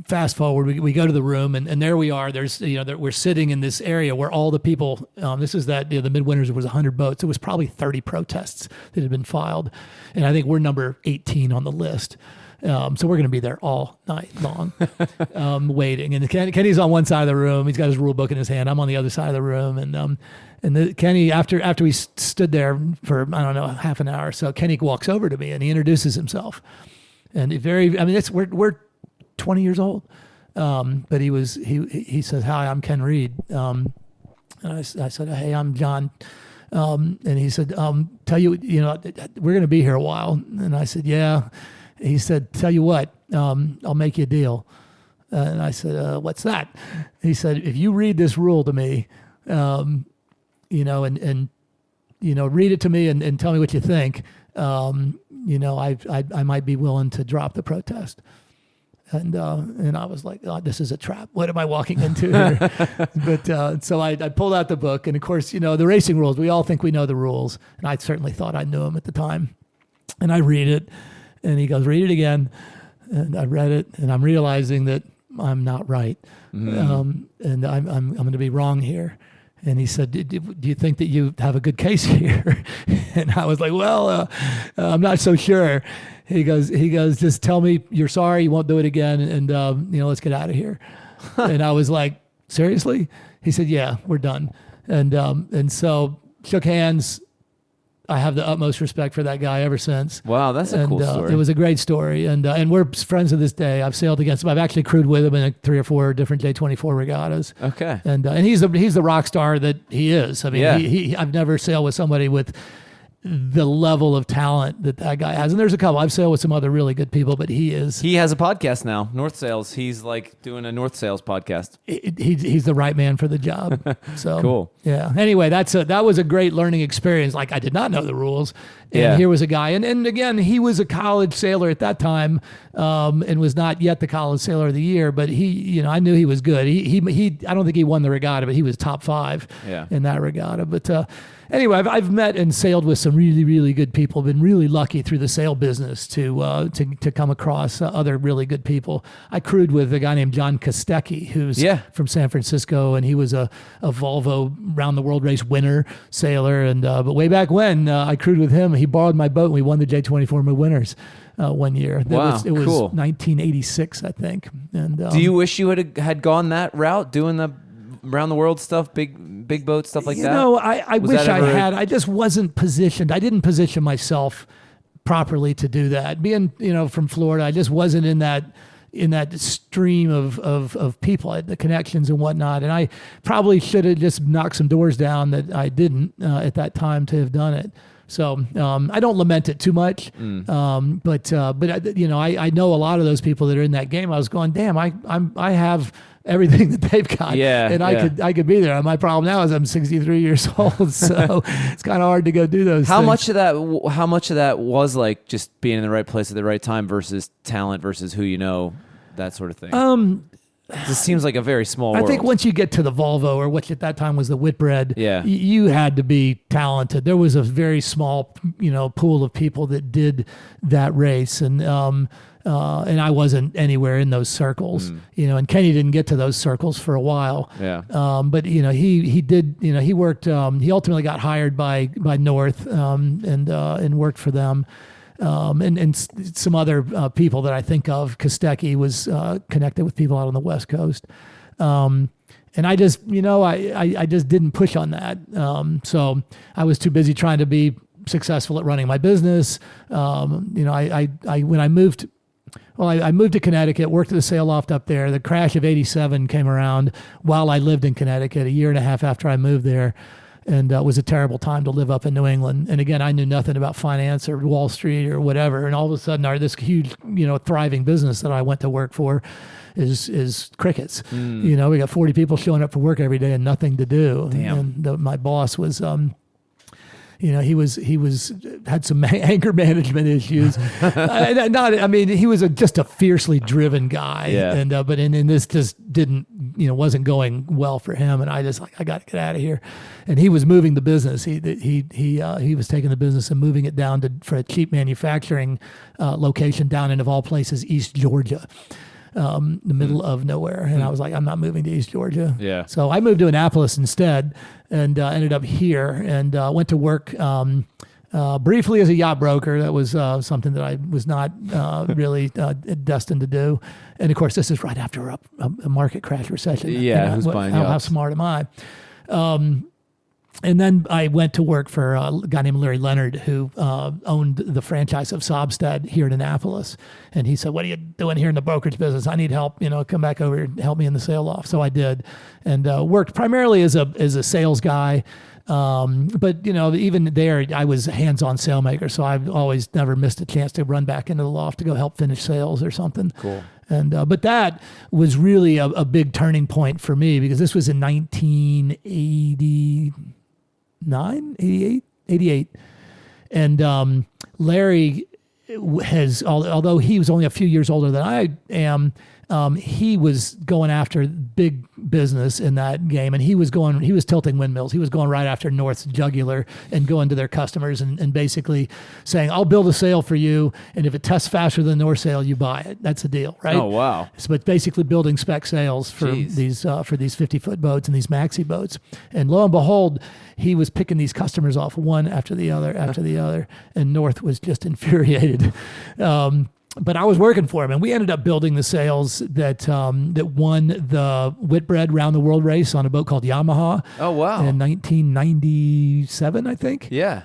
fast forward, we go to the room, and there we are. There's we're sitting in this area where all the people. This is the midwinters. It was 100 boats. It was probably 30 protests that had been filed, and I think we're number 18 on the list. So we're going to be there all night long, waiting. And Kenny's on one side of the room. He's got his rule book in his hand. I'm on the other side of the room. And Kenny, after we stood there for, I don't know, half an hour or so, Kenny walks over to me and he introduces himself. And we're 20 years old. But he says, "Hi, I'm Ken Reed." And I said, "Hey, I'm John." And he said, "Tell you, we're going to be here a while." And I said, "Yeah." He said, "Tell you what, I'll make you a deal." And I said, "What's that?" He said, "If you read this rule to me, and read it to me and tell me what you think, I might be willing to drop the protest." And I was like, "Oh, this is a trap. What am I walking into here?" But so I pulled out the book, and of course, the racing rules. We all think we know the rules, and I certainly thought I knew them at the time. And I read it. And he goes, "Read it again." And I read it, and I'm realizing that I'm not right. And I'm going to be wrong here. And he said, "Do you think that you have a good case here?" And I was like, "Well, I'm not so sure." He goes, "Just tell me you're sorry, you won't do it again, and let's get out of here." And I was like, "Seriously?" He said, "Yeah, we're done." And so shook hands. I have the utmost respect for that guy ever since. Wow, that's a cool story. It was a great story, and we're friends to this day. I've sailed against him. I've actually crewed with him in 3 or 4 different J24 regattas. Okay. And he's the rock star that he is. I mean, Yeah. I've never sailed with somebody with the level of talent that guy has. And there's a couple. I've sailed with some other really good people, but he has a podcast now, North Sails. He's like doing a North Sails podcast. He's the right man for the job. So Cool. Yeah. Anyway, that was a great learning experience. Like, I did not know the rules. And Yeah. here was a guy, and again, he was a college sailor at that time, and was not yet the college sailor of the year, but he, I knew he was good. He I don't think he won the regatta, but he was top 5 in that regatta. But anyway, I've met and sailed with some really, really good people. Been really lucky through the sail business to come across other really good people. I crewed with a guy named John Kostecki, who's from San Francisco, and he was a Volvo round the world race winner sailor. And but way back when I crewed with him, he borrowed my boat and we won the J24 Winners one year. It was cool. 1986, I think. And do you wish you had gone that route, doing the around the world stuff, big boat stuff like that? I wish I had. I just wasn't positioned. I didn't position myself properly to do that. Being from Florida, I just wasn't in that stream of people, the connections and whatnot. And I probably should have just knocked some doors down that I didn't at that time to have done it. So I don't lament it too much, but I know a lot of those people that are in that game. I was going, damn, I have everything that they've got, and I could be there. My problem now is I'm 63 years old, so it's kind of hard to go do those. How things. How much of that was like just being in the right place at the right time versus talent versus who that sort of thing? This seems like a very small world. I think once you get to the Volvo, or which at that time was the Whitbread, you had to be talented. There was a very small, pool of people that did that race, and I wasn't anywhere in those circles, and Kenny didn't get to those circles for a while. But he did. He worked. He ultimately got hired by North, and worked for them. And some other people that I think of. Kostecki was connected with people out on the West Coast. And I just, I just didn't push on that. So I was too busy trying to be successful at running my business. When I moved, I moved to Connecticut, worked at the sail loft up there. The crash of '87 came around while I lived in Connecticut, a year and a half after I moved there. And it was a terrible time to live up in New England. And again, I knew nothing about finance or Wall Street or whatever. And all of a sudden, this huge, thriving business that I went to work for is crickets. We got 40 people showing up for work every day and nothing to do. Damn. And my boss was, he had some anger management issues. He was just a fiercely driven guy. But this just didn't, wasn't going well for him. And I just I got to get out of here. And he was moving the business. He was taking the business and moving it down for a cheap manufacturing location down in, of all places, East Georgia. The middle of nowhere. And I was like, I'm not moving to East Georgia. So I moved to Annapolis instead, and ended up here, and went to work briefly as a yacht broker. That was something that I was not really destined to do. And of course, this is right after a market crash recession. Who's buying yachts? How smart am I? And then I went to work for a guy named Larry Leonard, who owned the franchise of Sobstad here in Annapolis. And he said, "What are you doing here in the brokerage business? I need help. Come back over and help me in the sail loft." So I did, and worked primarily as a sales guy. But even there, I was a hands-on sailmaker, so I've always never missed a chance to run back into the loft to go help finish sails or something. Cool. And but that was really a big turning point for me, because this was in 1989, 88. And Larry although he was only a few years older than I am, he was going after big business in that game, and he was tilting windmills. He was going right after North's jugular and going to their customers and basically saying, "I'll build a sail for you, and if it tests faster than North sail, you buy it." That's the deal, right? Oh, wow. So, but basically building spec sails for these 50-foot boats and these maxi boats. And lo and behold, he was picking these customers off one after the other, and North was just infuriated. but I was working for him, and we ended up building the sails that won the Whitbread Round the World race on a boat called Yamaha. Oh, wow. In 1997, I think. Yeah.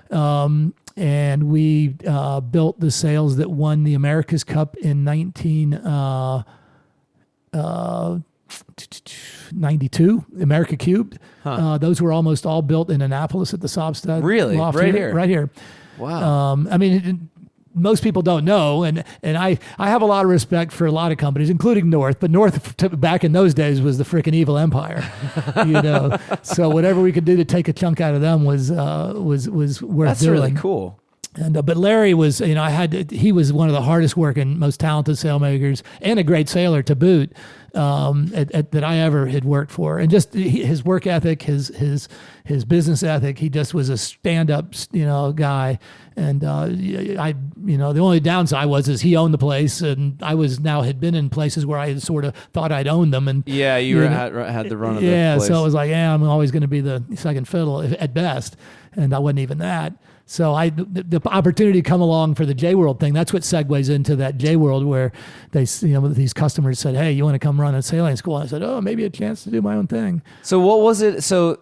And we built the sails that won the America's Cup in 1992, America Cubed. Those were almost all built in Annapolis at the Sobstad. Really? Loft Right here? Right here. Wow. I mean, most people don't know, and I have a lot of respect for a lot of companies, including North. But North back in those days was the freaking evil empire, So whatever we could do to take a chunk out of them was worth That's doing. That's really cool. And but Larry was, he was one of the hardest working, most talented sailmakers, and a great sailor to boot that I ever had worked for. And just his work ethic, his business ethic, he just was a stand up, guy. And the only downside is he owned the place, and I had been in places where I had sort of thought I'd owned them. And yeah, had the run of the place. So it was like, I'm always going to be the second fiddle at best, and I wasn't even that. So the opportunity to come along for the J-World thing, that's what segues into that J-World where they, these customers said, hey, you want to come run a sailing school? And I said, oh, maybe a chance to do my own thing. So what was it? So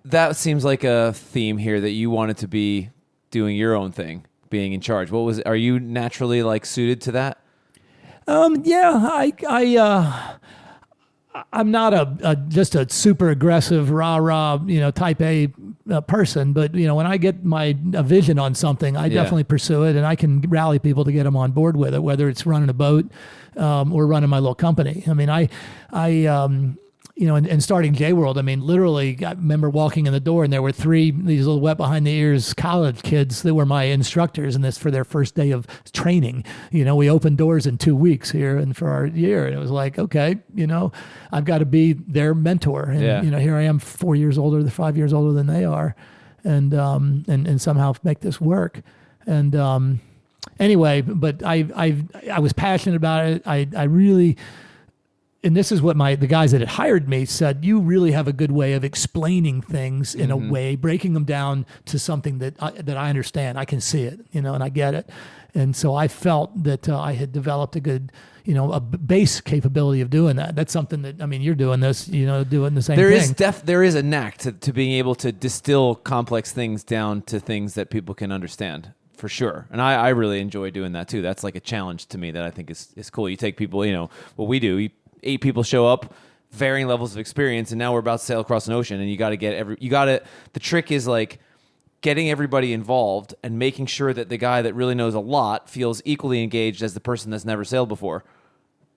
that seems like a theme here that you wanted to be doing your own thing, being in charge. What was it? Are you naturally suited to that? Yeah, I'm not just a super aggressive rah type A person, but when I get a vision on something, I definitely pursue it, and I can rally people to get them on board with it, whether it's running a boat or running my little company. I mean, and starting J-World, I mean, literally, I remember walking in the door and there were these little wet behind the ears college kids that were my instructors, and this for their first day of training. We opened doors in 2 weeks here and for our year. And it was like, okay, I've got to be their mentor. And, here I am 5 years older than they are, and somehow make this work. And anyway, but I was passionate about it. I really... And this is what the guys that had hired me said, you really have a good way of explaining things in a way, breaking them down to something that I understand. I can see it, and I get it. And so I felt that I had developed a good, a base capability of doing that. That's something that, you're doing this, doing the same thing. There is a knack to being able to distill complex things down to things that people can understand. For sure. And I really enjoy doing that too. That's like a challenge to me that I think is cool. You take people, what we do, 8 people show up, varying levels of experience, and now we're about to sail across an ocean, and the trick is getting everybody involved and making sure that the guy that really knows a lot feels equally engaged as the person that's never sailed before.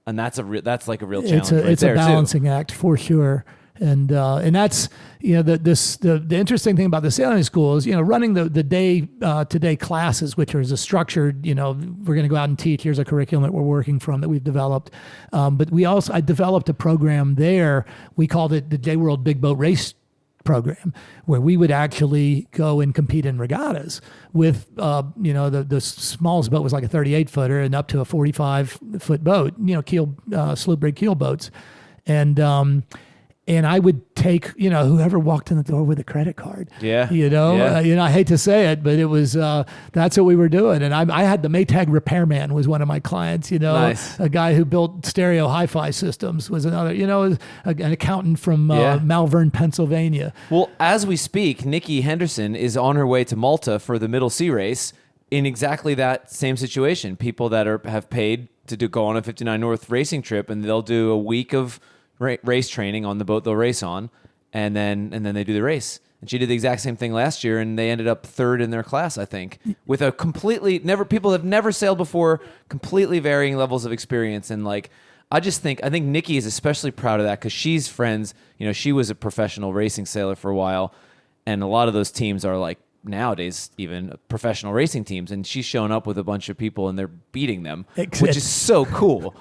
And that's like a real challenge. It's a balancing act for sure. And that's the interesting thing about the sailing school is running the day to day classes, which is a structured we're going to go out and teach. Here's a curriculum that we're working from that we've developed. But I developed a program there. We called it the J-World Big Boat Race program, where we would actually go and compete in regattas with the smallest boat was like a 38 footer and up to a 45 foot boat, keel sloop rig keel boats, and I would take, whoever walked in the door with a credit card. Yeah. I hate to say it, but it was, that's what we were doing. And I had the Maytag repairman was one of my clients, Nice. A guy who built stereo hi-fi systems was another, an accountant from Malvern, Pennsylvania. Well, as we speak, Nikki Henderson is on her way to Malta for the Middle Sea race in exactly that same situation. People that have paid to go on a 59 North racing trip, and they'll do a week of race training on the boat they'll race on, and then they do the race. And she did the exact same thing last year, and they ended up third in their class, I think, with a people have never sailed before, completely varying levels of experience. And I think Nikki is especially proud of that because she's friends. She was a professional racing sailor for a while, and a lot of those teams are nowadays even professional racing teams, and she's showing up with a bunch of people and they're beating them, which is so cool.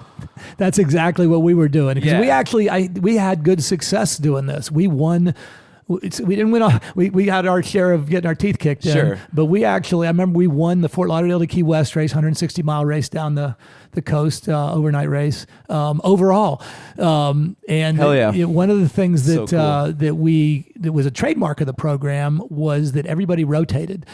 That's exactly what we were doing, because we had good success doing this. We won. We didn't win. We had our share of getting our teeth kicked in, but I remember we won the Fort Lauderdale to Key West race, 160-mile race down the coast, overnight race overall. And hell yeah. One of the things that So cool. that was a trademark of the program was that everybody rotated.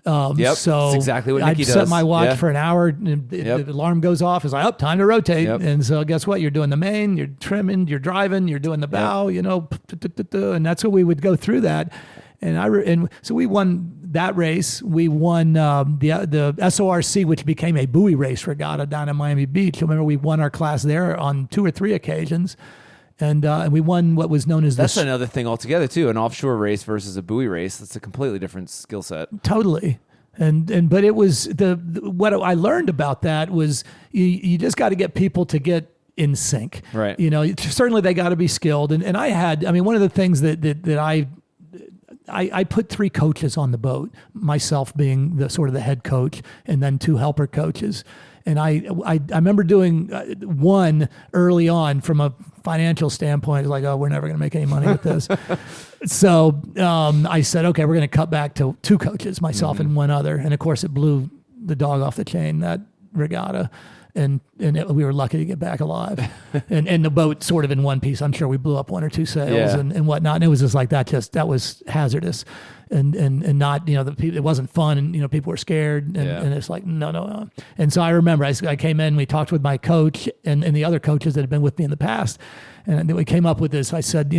Yep, So that's exactly what I'd Nikki set does. my watch Yeah. for an hour, and the alarm goes off. It's like, oh, time to rotate. Yep. And so guess what? You're doing the main, you're trimming, you're driving, you're doing the bow, and that's what we would go through that. And so we won that race. We won the SORC, which became a buoy race regatta down in Miami Beach. Remember, we won our class there on 2 or 3 occasions. And we won what was known as That's another thing altogether too. An offshore race versus a buoy race. That's a completely different skill set. Totally. But it was what I learned about that was you just got to get people to get in sync. Right. Certainly they got to be skilled. And one of the things that I put 3 coaches on the boat, myself being the sort of the head coach, and then 2 helper coaches. And I remember doing one early on from a financial standpoint. It's like, oh, we're never going to make any money with this. So I said, okay, we're going to cut back to 2 coaches, myself and one other. And of course, it blew the dog off the chain, that regatta. And we were lucky to get back alive. and the boat sort of in one piece. I'm sure we blew up 1 or 2 sails and whatnot. And it was just like that. That was hazardous. And not, it wasn't fun, and people were scared, and it's like no. And so I remember I came in, we talked with my coach and the other coaches that had been with me in the past, and then we came up with this. I said,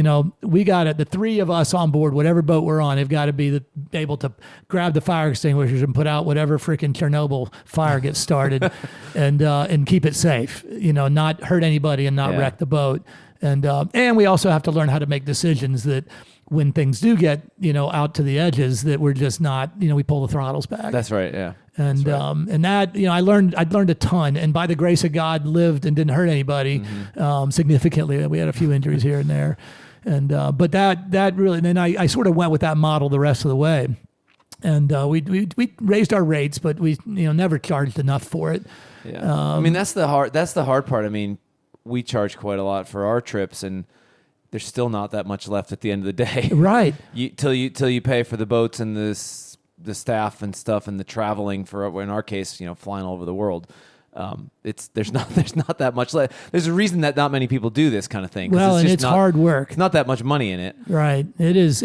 we got it. The 3 of us on board, whatever boat we're on, have got to be able to grab the fire extinguishers and put out whatever freaking Chernobyl fire gets started, and keep it safe. Not hurt anybody and not wreck the boat. And we also have to learn how to make decisions that when things do get, out to the edges, that we're just not, we pull the throttles back. That's right. Yeah. And and that, I learned a ton, and by the grace of God, lived and didn't hurt anybody significantly. We had a few injuries here and there, and but that really. And then I sort of went with that model the rest of the way, and we raised our rates, but we never charged enough for it. Yeah. That's the hard part. We charge quite a lot for our trips, and there's still not that much left at the end of the day. Right. Till you pay for the boats and the staff and stuff and the traveling for, in our case, flying all over the world. There's not that much left. There's a reason that not many people do this kind of thing. Well, and it's hard work. It's not that much money in it. Right. It is.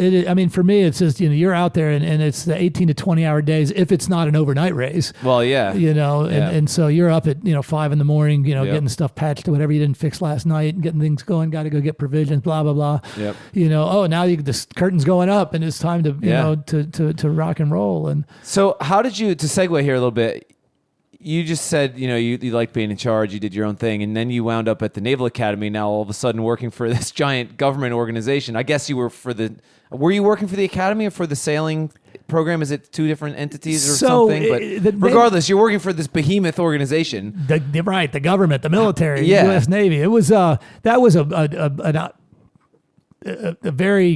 For me, it's just, you're out there and it's the 18 to 20 hour days if it's not an overnight race. Well, yeah. And so you're up at, 5 in the morning, getting stuff patched to whatever you didn't fix last night and getting things going, got to go get provisions, blah, blah, blah. Yep. Now the curtain's going up and it's time to, to rock and roll. And so how did you, to segue here a little bit, you just said, you like being in charge, you did your own thing, and then you wound up at the Naval Academy, now all of a sudden working for this giant government organization. I guess you were were you working for the Academy or for the sailing program? Is it 2 different entities or something? But regardless, you're working for this behemoth organization. The government, the military, yeah. U.S. Navy. It was, that was a very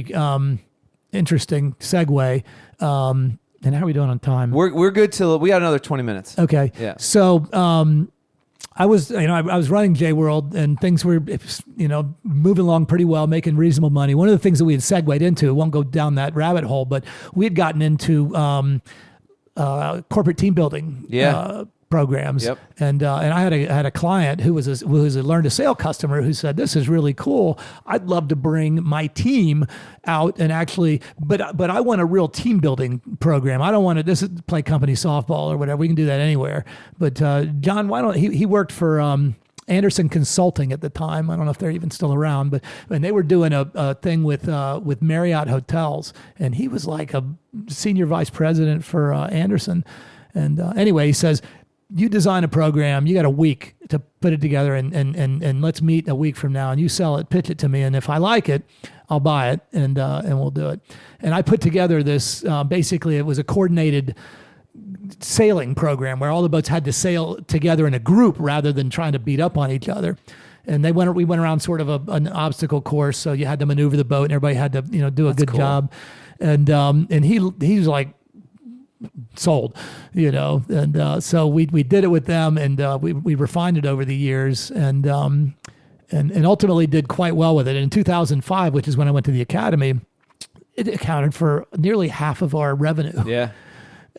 interesting segue. And how are we doing on time? We're good till we got another 20 minutes. Okay. Yeah. So I was running J World, and things were moving along pretty well, making reasonable money. One of the things that we had segued into, I won't go down that rabbit hole, but we had gotten into corporate team building programs. Yep. And I had a client who was a learn to sail customer who said, "This is really cool. I'd love to bring my team out and actually, but I want a real team building program. I don't want to play company softball or whatever. We can do that anywhere. But John, why don't he worked for Anderson Consulting at the time. I don't know if they're even still around, and they were doing a thing with Marriott Hotels, and he was like a senior vice president for Anderson. And anyway, he says, you design a program, you got a week to put it together, and let's meet a week from now, and you sell it, pitch it to me, and if I like it, I'll buy it, and we'll do it. And I put together this, basically it was a coordinated sailing program where all the boats had to sail together in a group rather than trying to beat up on each other. And we went around sort of an obstacle course, so you had to maneuver the boat, and everybody had to do a good job. And he was like, sold, and so we did it with them, and we refined it over the years, and ultimately did quite well with it. In 2005, which is when I went to the Academy, it accounted for nearly half of our revenue. Yeah.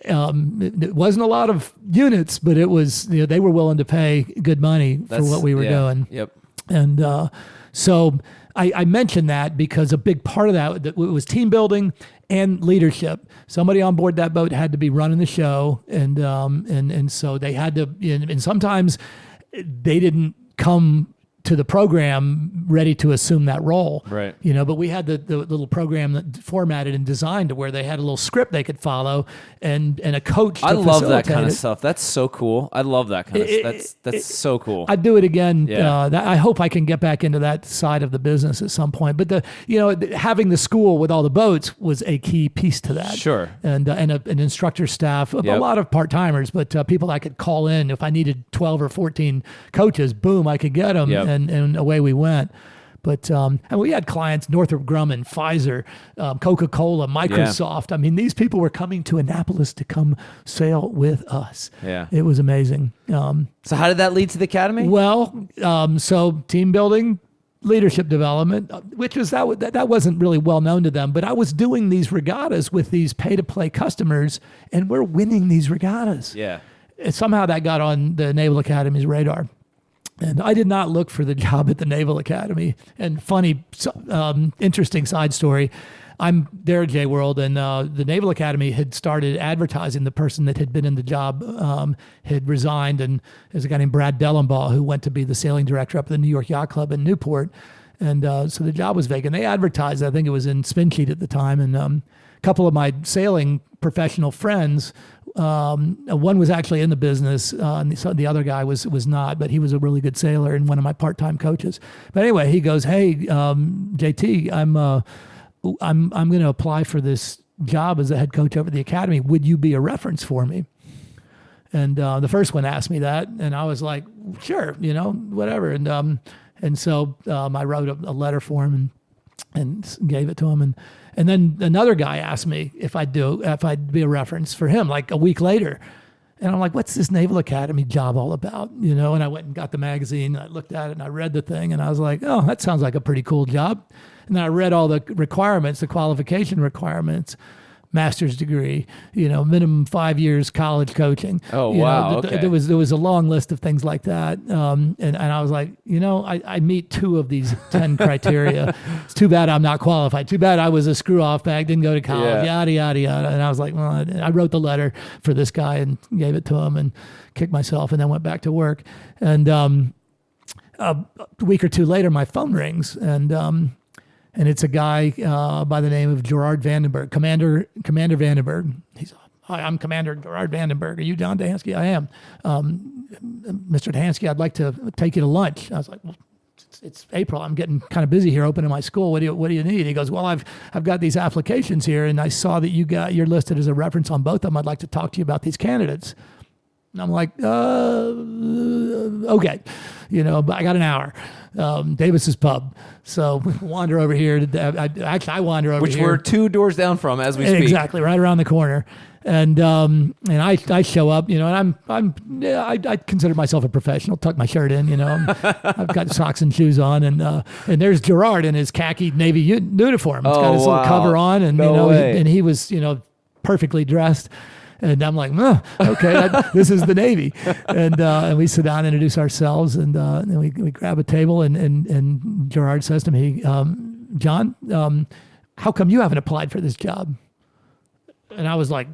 It wasn't a lot of units, but it was, they were willing to pay good money for what we were doing. Yep. And so I mentioned that because a big part of that was team building and leadership. Somebody on board that boat had to be running the show, and so they had to. And sometimes they didn't come to the program ready to assume that role. Right. But we had the little program that formatted and designed to where they had a little script they could follow and a coach to I love that facilitate kind of it. stuff. That's so cool. I love that kind of stuff. That's so cool. I'd do it again. Yeah. I hope I can get back into that side of the business at some point. But having the school with all the boats was a key piece to that. Sure. And an instructor staff, a lot of part-timers, but people I could call in if I needed 12 or 14 coaches, boom, I could get them. Yep. And away we went. But and we had clients, Northrop Grumman, Pfizer, Coca-Cola, Microsoft. I mean, these people were coming to Annapolis to come sail with us. Yeah. It was amazing. So how did that lead to the academy? Well, so team building, leadership development, which was that wasn't really well known to them. But I was doing these regattas with these pay-to-play customers, and we're winning these regattas. Yeah. And somehow that got on the Naval Academy's radar. And I did not look for the job at the Naval Academy. And funny, interesting side story. I'm there at J-World, and the Naval Academy had started advertising. The person that had been in the job had resigned, and there's a guy named Brad Dellenbaugh who went to be the sailing director up at the New York Yacht Club in Newport. And so the job was vacant. They advertised, I think it was in Spin Sheet at the time, and a couple of my sailing professional friends, one was actually in the business, and the other guy was not, but he was a really good sailor and one of my part-time coaches. But anyway, he goes, "Hey, JT, I'm going to apply for this job as a head coach over at the academy. Would you be a reference for me?" And the first one asked me that, and I was like, "Sure, whatever." And so I wrote a letter for him and gave it to him, and then another guy asked me if I'd be a reference for him like a week later. And I'm like, "What's this Naval Academy job all about?" And I went and got the magazine, and I looked at it, and I read the thing, and I was like, "Oh, that sounds like a pretty cool job." And then I read all the requirements, the qualification requirements, master's degree, minimum 5 years college coaching. Oh, wow. Okay. There was a long list of things like that. And I was like, I meet 2 of these 10 criteria. It's too bad I'm not qualified. Too bad I was a screw off bag, didn't go to college, yada, yada, yada. And I was like, well, I wrote the letter for this guy and gave it to him and kicked myself and then went back to work. And a week or 2 later, my phone rings, and it's a guy by the name of Gerard Vandenberg, Commander Vandenberg. He's, "Hi, I'm Commander Gerard Vandenberg. Are you John Tihansky?" "I am." "Mr. Tihansky, I'd like to take you to lunch." I was like, "Well, it's April. I'm getting kind of busy here opening my school. What do you need?" He goes, "Well, I've got these applications here, and I saw that you're listed as a reference on both of them. I'd like to talk to you about these candidates." And I'm like, okay, but I got an hour. Davis's Pub. So wander over here. I wander over Which here. we're 2 doors down from as we speak. Exactly, right around the corner. And I show up, and I consider myself a professional. Tuck my shirt in, I've got socks and shoes on, and there's Gerard in his khaki Navy uniform. He's got his little cover on, and and he was perfectly dressed. And I'm like, okay, this is the Navy. And we sit down and introduce ourselves, and then we grab a table, and Gerard says to me, "John, how come you haven't applied for this job?" And I was like,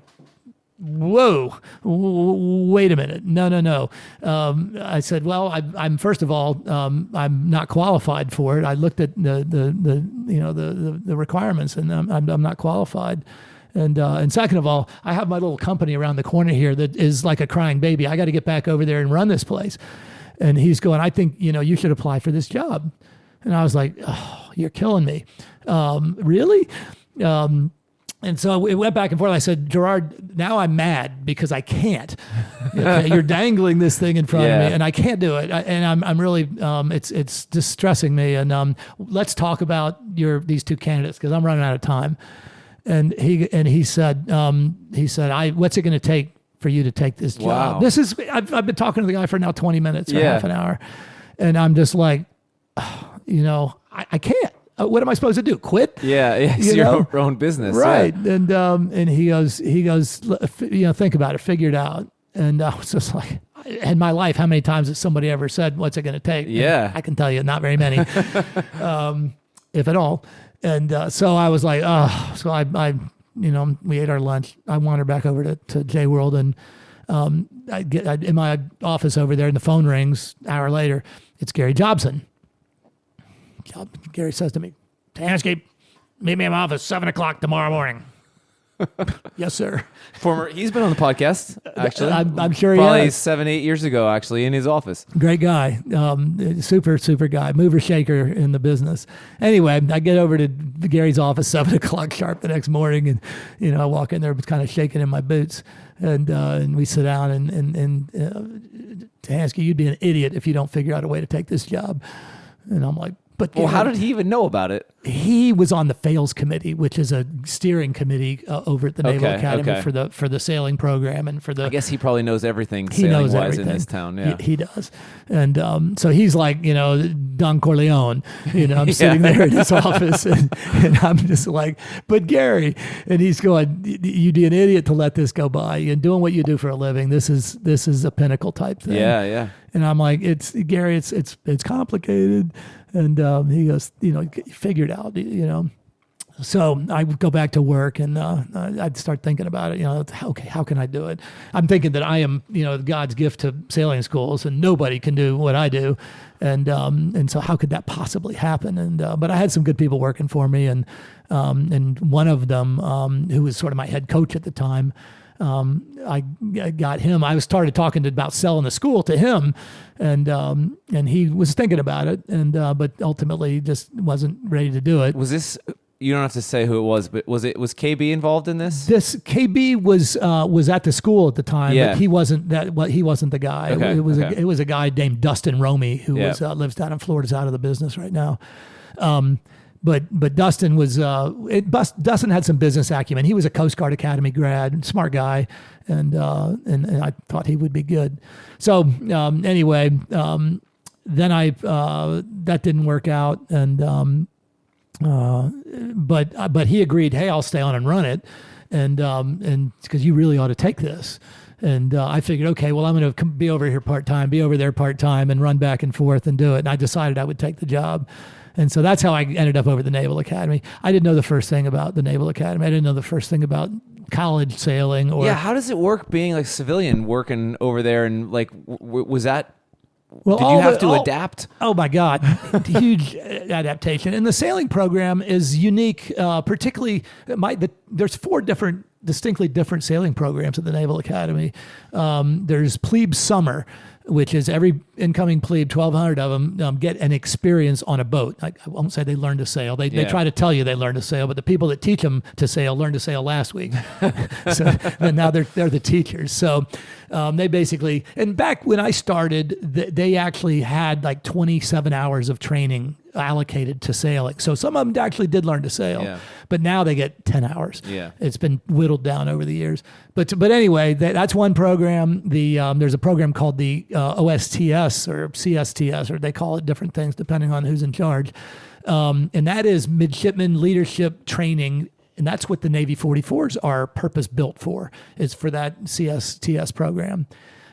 whoa, wait a minute. No. I said, well, I'm first of all, I'm not qualified for it. I looked at the requirements, and I'm not qualified. And second of all, I have my little company around the corner here that is like a crying baby. I got to get back over there and run this place. And he's going, "I think, you should apply for this job." And I was like, "Oh, you're killing me." Really? And so it went back and forth. I said, "Gerard, now I'm mad because I can't. Okay, you're dangling this thing in front of me, and I can't do it. And I'm really, it's distressing me. And let's talk about these 2 candidates because I'm running out of time." And he said, "What's it going to take for you to take this job?" Wow. I've been talking to the guy for now 20 minutes or half an hour, and I'm just like, I can't. What am I supposed to do? Quit? Yeah, it's your own business, right? Yeah. And he goes, think about it, figure it out. And I was just like, in my life, how many times has somebody ever said, what's it going to take? Yeah. And I can tell you, not very many, if at all. And so I was like, oh, so I we ate our lunch. I wandered back over to J World, and I get in my office over there, and the phone rings. An hour later, it's Gary Jobson. Gary says to me, Tihansky, meet me in my office 7:00 tomorrow morning. Yes, sir. He's been on the podcast, actually. I'm sure he Probably has. 7-8 years ago, actually, in his office. Great guy. Super guy. Mover shaker in the business. Anyway, I get over to Gary's office 7:00 sharp the next morning, and I walk in there kind of shaking in my boots, and we sit down, and Tihansky, you'd be an idiot if you don't figure out a way to take this job. And I'm like, but well, how did he even know about it? He was on the FAILS committee, which is a steering committee over at the Naval Academy for the sailing program and for the. I guess he probably knows everything He knows sailing-wise everything in this town. Yeah, he does, and so he's like Don Corleone. I'm sitting there in his office, and I'm just like, but Gary, and he's going, you'd be an idiot to let this go by. You're doing what you do for a living. This is a pinnacle type thing. Yeah. And I'm like, it's Gary, it's complicated. And he goes, figure it out, So I would go back to work, and I'd start thinking about it. Okay, how can I do it? I'm thinking that I am, God's gift to sailing schools, and nobody can do what I do. And so how could that possibly happen? And but I had some good people working for me, and one of them, who was sort of my head coach at the time, I got him. I started talking about selling the school to him, and he was thinking about it, but ultimately just wasn't ready to do it. Was this? You don't have to say who it was, but was KB involved in this? This KB was at the school at the time, Yeah. but he wasn't the guy. Okay, It was a guy named Dustin Romy who Yeah. lives down in Florida, is out of the business right now. But Dustin was Dustin had some business acumen. He was a Coast Guard Academy grad, smart guy, and I thought he would be good. So anyway, then that didn't work out, and but he agreed. Hey, I'll stay on and run it, and because you really ought to take this. And I figured, okay, well, I'm going to be over here part-time, be over there part-time, and run back and forth and do it. And I decided I would take the job. And so that's how I ended up over the Naval Academy. I didn't know the first thing about the Naval Academy. I didn't know the first thing about college sailing. Or how does it work being like civilian working over there? And like, was that, well, did you have to adapt? Oh my God, huge adaptation. And the sailing program is unique, particularly there's 4 distinctly different sailing programs at the Naval Academy. There's plebe summer, which is every incoming plebe, 1,200 of them, get an experience on a boat. I won't say they learn to sail. They try to tell you they learn to sail, but the people that teach them to sail learned to sail last week. So and now they're the teachers. So they basically, and back when I started, they actually had like 27 hours of training allocated to sailing. So some of them actually did learn to sail, but now they get 10 hours. Yeah. It's been whittled down over the years. But anyway, that's one program. There's a program called the OSTS or CSTS, or they call it different things depending on who's in charge. And that is midshipman leadership training. And that's what the Navy 44s are purpose built for, is for that CSTS program.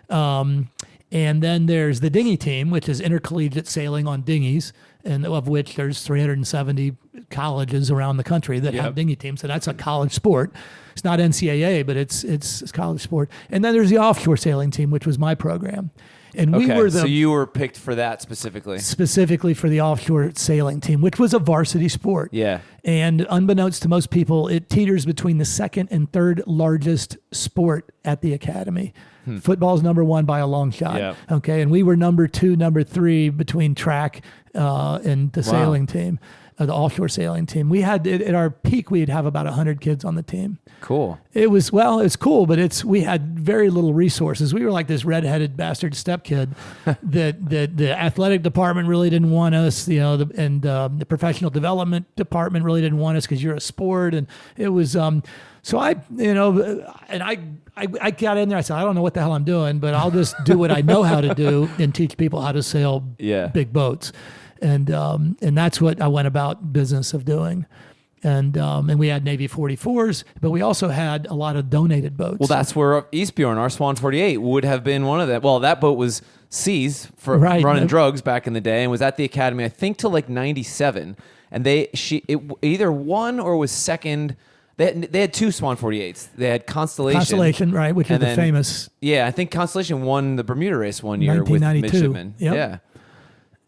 And then there's the dinghy team, which is intercollegiate sailing on dinghies, and of which there's 370 colleges around the country that have dinghy teams. So that's a college sport. It's not NCAA, but it's college sport. And then there's the offshore sailing team, which was my program. And we were so you were picked for that specifically for the offshore sailing team, which was a varsity sport. Yeah. And unbeknownst to most people, it teeters between the second and third largest sport at the academy. Football's number 1 by a long shot. Yeah. Okay. And we were number 2, number 3 between track and the sailing team, the offshore sailing team. We had, at our peak, we'd have about 100 kids on the team. Cool. It's cool, but we had very little resources. We were like this redheaded bastard step kid that the athletic department really didn't want us, the professional development department really didn't want us because you're a sport. And it was, so I got in there. I said, I don't know what the hell I'm doing, but I'll just do what I know how to do and teach people how to sail big boats. And that's what I went about business of doing. And we had Navy 44s, but we also had a lot of donated boats. Well, that's where Eastbjorn, our Swan 48, would have been one of them. Well, that boat was seized for running drugs back in the day and was at the Academy, I think, till like 97. And it either won or was second. They had two Swan 48s. They had Constellation, right, which is the famous. Yeah, I think Constellation won the Bermuda race one year with 1992. midshipmen. Yep. Yeah.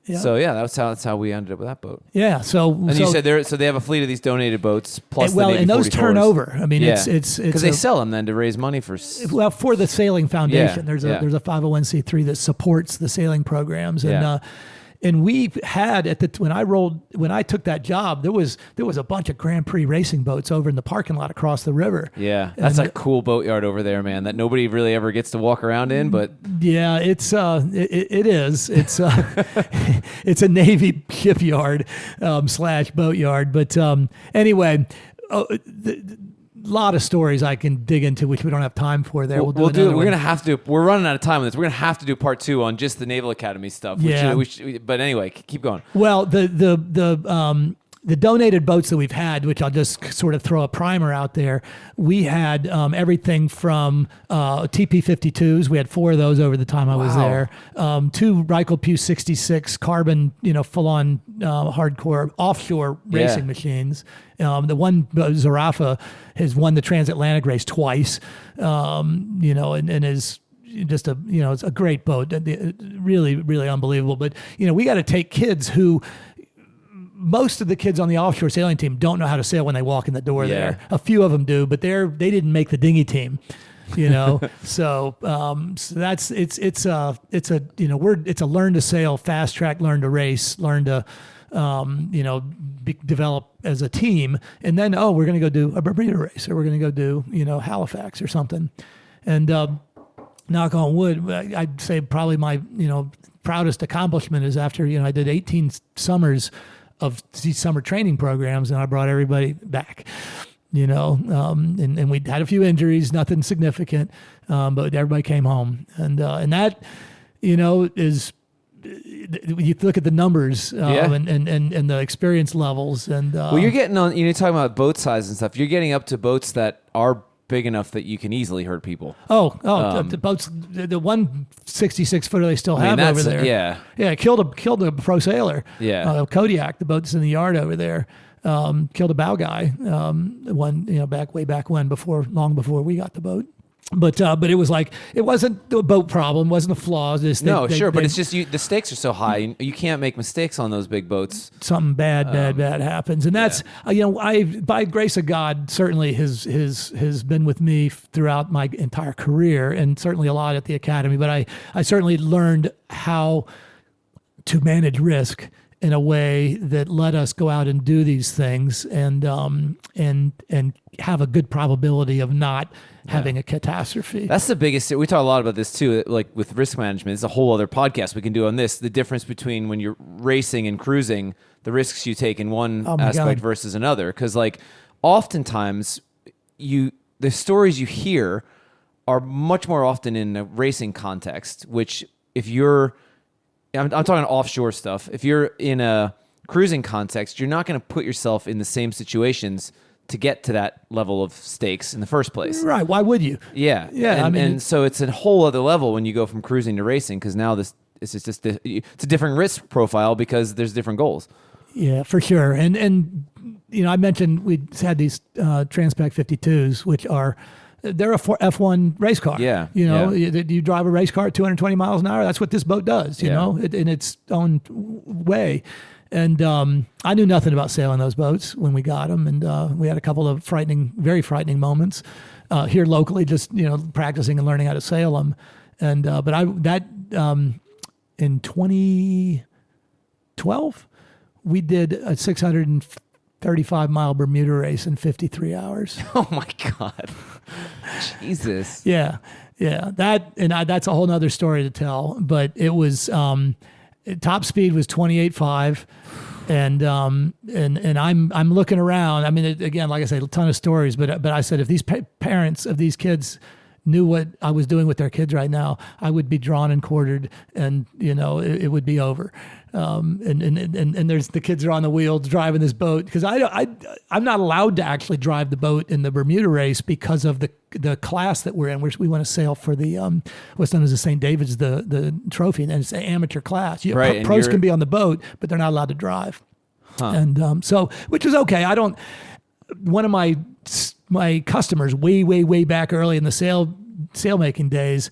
Yep. So yeah, that's how we ended up with that boat. Yeah. You said they have a fleet of these donated boats plus the Navy and those 44s. turn over. I mean, it's because they sell them then to raise money for the Sailing Foundation. Yeah, There's a 501c3 that supports the sailing programs, and we had when I took that job, there was a bunch of Grand Prix racing boats over in the parking lot across the river. Yeah, that's a cool boatyard over there, man. That nobody really ever gets to walk around in, but yeah, it is. It's it's a Navy shipyard / boatyard. But anyway. Lot of stories I can dig into, which we don't have time for there. We'll do it. We're gonna have to. We're running out of time on this. We're gonna have to do part 2 on just the Naval Academy stuff. But anyway, keep going. Well, the donated boats that we've had, which I'll just sort of throw a primer out there. We had everything from TP-52s. We had 4 of those over the time I was there. 2 Reichel Pew 66 carbon, full-on hardcore offshore racing machines. The one Zarafa has won the transatlantic race twice. And is just it's a great boat. Really, really unbelievable. But we got to take kids who. Most of the kids on the offshore sailing team don't know how to sail when they walk in the door there. A few of them do, but they didn't make the dinghy team, So that's it's a learn to sail, fast track, learn to race, learn to develop as a team, and then we're going to go do a Bermuda race, or we're going to go do Halifax or something, and knock on wood, I'd say probably my proudest accomplishment is after I did 18 summers of these summer training programs, and I brought everybody back, and we had a few injuries, nothing significant, but everybody came home, and that, is, you look at the numbers and the experience levels, and you're getting on. You're talking about boat size and stuff. You're getting up to boats that are big enough that you can easily hurt people. The boats, the 166 footer they still have over there. Yeah, killed a pro sailor. Yeah, Kodiak, the boat that's in the yard over there, killed a bow guy. Way back when, long before we got the boat. But it was like, it wasn't a boat problem, wasn't a flaw. But it's just the stakes are so high, you can't make mistakes on those big boats. Something bad happens, and that's I by grace of God certainly has been with me throughout my entire career, and certainly a lot at the Academy. But I certainly learned how to manage risk in a way that let us go out and do these things, and have a good probability of not having a catastrophe. That's the biggest. We talk a lot about this too, like with risk management. It's a whole other podcast we can do on this. The difference between when you're racing and cruising, the risks you take in one aspect versus another. Because oftentimes the stories you hear are much more often in a racing context. Which if you're, I'm talking offshore stuff. If you're in a cruising context, you're not going to put yourself in the same situations to get to that level of stakes in the first place. Right. Why would you? Yeah. Yeah. And so it's a whole other level when you go from cruising to racing, because now it's a different risk profile because there's different goals. Yeah, for sure. And I mentioned we had these Transpec 52s, which they're a F1 race car. Yeah. You drive a race car at 220 miles an hour. That's what this boat does, in its own way. And I knew nothing about sailing those boats when we got them, and we had a couple of very frightening moments here locally, just practicing and learning how to sail them. And in 2012, we did a 635-mile Bermuda race in 53 hours. Oh my God, Jesus! Yeah. That's a whole nother story to tell. But it was. Top speed was 28.5, and I'm looking around. I mean, again, like I said, a ton of stories. But I said, if these parents of these kids knew what I was doing with their kids right now, I would be drawn and quartered, and it would be over. And there's the kids are on the wheels driving this boat, because I'm not allowed to actually drive the boat in the Bermuda race because of the class that we're in, which we want to sail for the what's known as the St. David's, the trophy, and it's an amateur class. Right, pros can be on the boat, but they're not allowed to drive. And so, which is okay. One of my customers way back early in the sailmaking days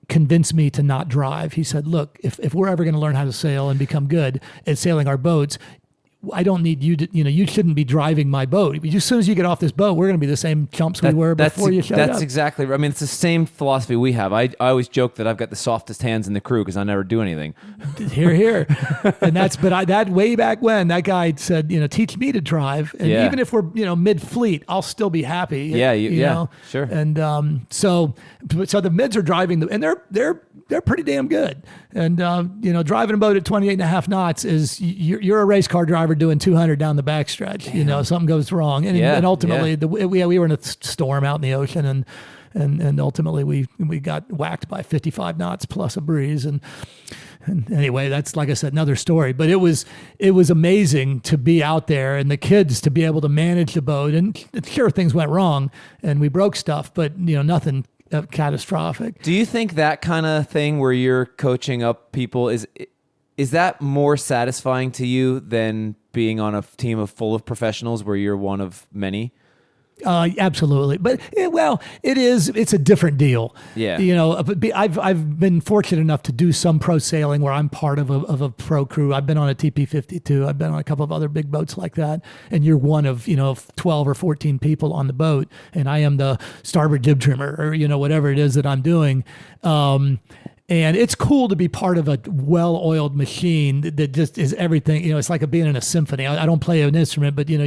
convinced me to not drive. He said, look, if we're ever going to learn how to sail and become good at sailing our boats, I don't need you to, you shouldn't be driving my boat. As soon as you get off this boat, we're going to be the same chumps we were before you showed up. That's exactly right. I mean, it's the same philosophy we have. I always joke that I've got the softest hands in the crew because I never do anything. Here. And that way back when, that guy said, teach me to drive. And even if we're, mid-fleet, I'll still be happy. Yeah, sure. And so the mids are driving, and they're pretty damn good. And, driving a boat at 28 and a half knots is, you're a race car driver doing 200 down the backstretch. Something goes wrong. And ultimately, we were in a storm out in the ocean, and ultimately we got whacked by 55 knots plus a breeze. And anyway, that's, like I said, another story. But it was amazing to be out there, and the kids to be able to manage the boat. And sure, things went wrong and we broke stuff, but nothing catastrophic. Do you think that kind of thing where you're coaching up people is that more satisfying to you than being on a team full of professionals where you're one of many? Absolutely. But it is. It's a different deal. Yeah. I've been fortunate enough to do some pro sailing where I'm part of a pro crew. I've been on a TP52. I've been on a couple of other big boats like that. And you're one of 12 or 14 people on the boat, and I am the starboard jib trimmer, or whatever it is that I'm doing. And it's cool to be part of a well-oiled machine that just is everything. It's like being in a symphony. I don't play an instrument, but you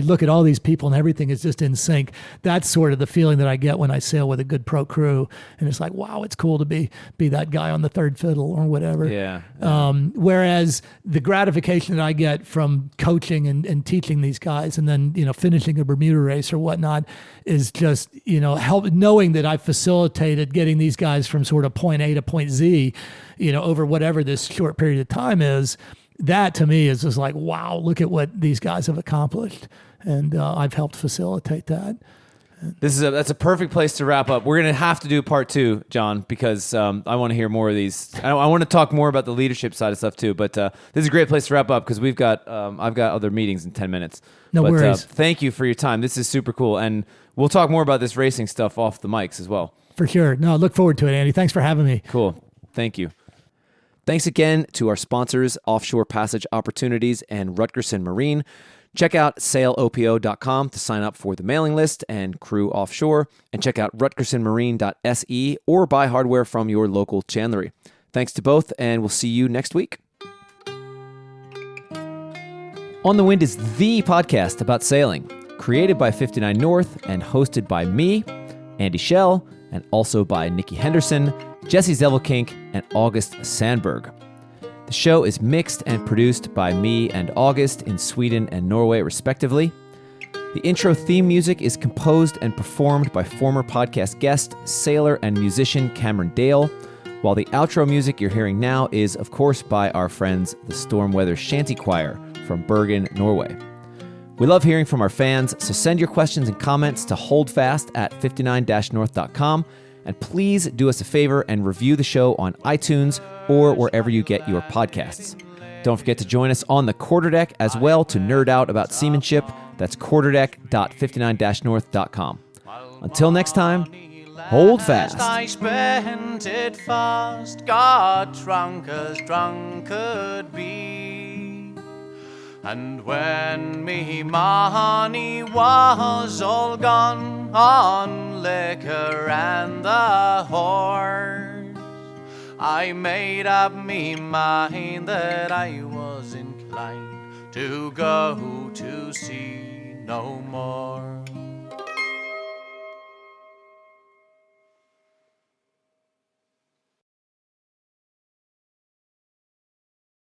look at all these people and everything is just in sync. That's sort of the feeling that I get when I sail with a good pro crew. And it's like, wow, it's cool to be that guy on the third fiddle or whatever. Yeah. Whereas the gratification that I get from coaching and teaching these guys, and then finishing a Bermuda race or whatnot, is just knowing that I facilitated getting these guys from sort of point A to point Z, over whatever this short period of time is. That to me is just like, wow, look at what these guys have accomplished, and I've helped facilitate that. That's a perfect place to wrap up. We're going to have to do part 2, John, because I want to hear more of these. I want to talk more about the leadership side of stuff too, but this is a great place to wrap up because I've got other meetings in 10 minutes. No worries. Thank you for your time. This is super cool, and we'll talk more about this racing stuff off the mics as well. For sure. No, look forward to it, Andy. Thanks for having me. Cool. Thank you. Thanks again to our sponsors, Offshore Passage Opportunities and Rutgerson Marine. Check out sailopo.com to sign up for the mailing list and crew offshore, and check out rutgersonmarine.se or buy hardware from your local chandlery. Thanks to both, and we'll see you next week. On the Wind is the podcast about sailing, created by 59 North and hosted by me, Andy Schell, and also by Nikki Henderson, Jesse Zevelkink, and August Sandberg. The show is mixed and produced by me and August in Sweden and Norway, respectively. The intro theme music is composed and performed by former podcast guest, sailor, and musician Cameron Dale, while the outro music you're hearing now is, of course, by our friends, the Stormweather Shanty Choir from Bergen, Norway. We love hearing from our fans, so send your questions and comments to holdfast@59-north.com, and please do us a favor and review the show on iTunes or wherever you get your podcasts. Don't forget to join us on the Quarterdeck as well to nerd out about seamanship. That's quarterdeck.59-north.com. Until next time, hold fast. I spent it fast, got drunk as drunk could be. And when me money was all gone on liquor and the horse, I made up me mind that I was inclined to go to sea no more.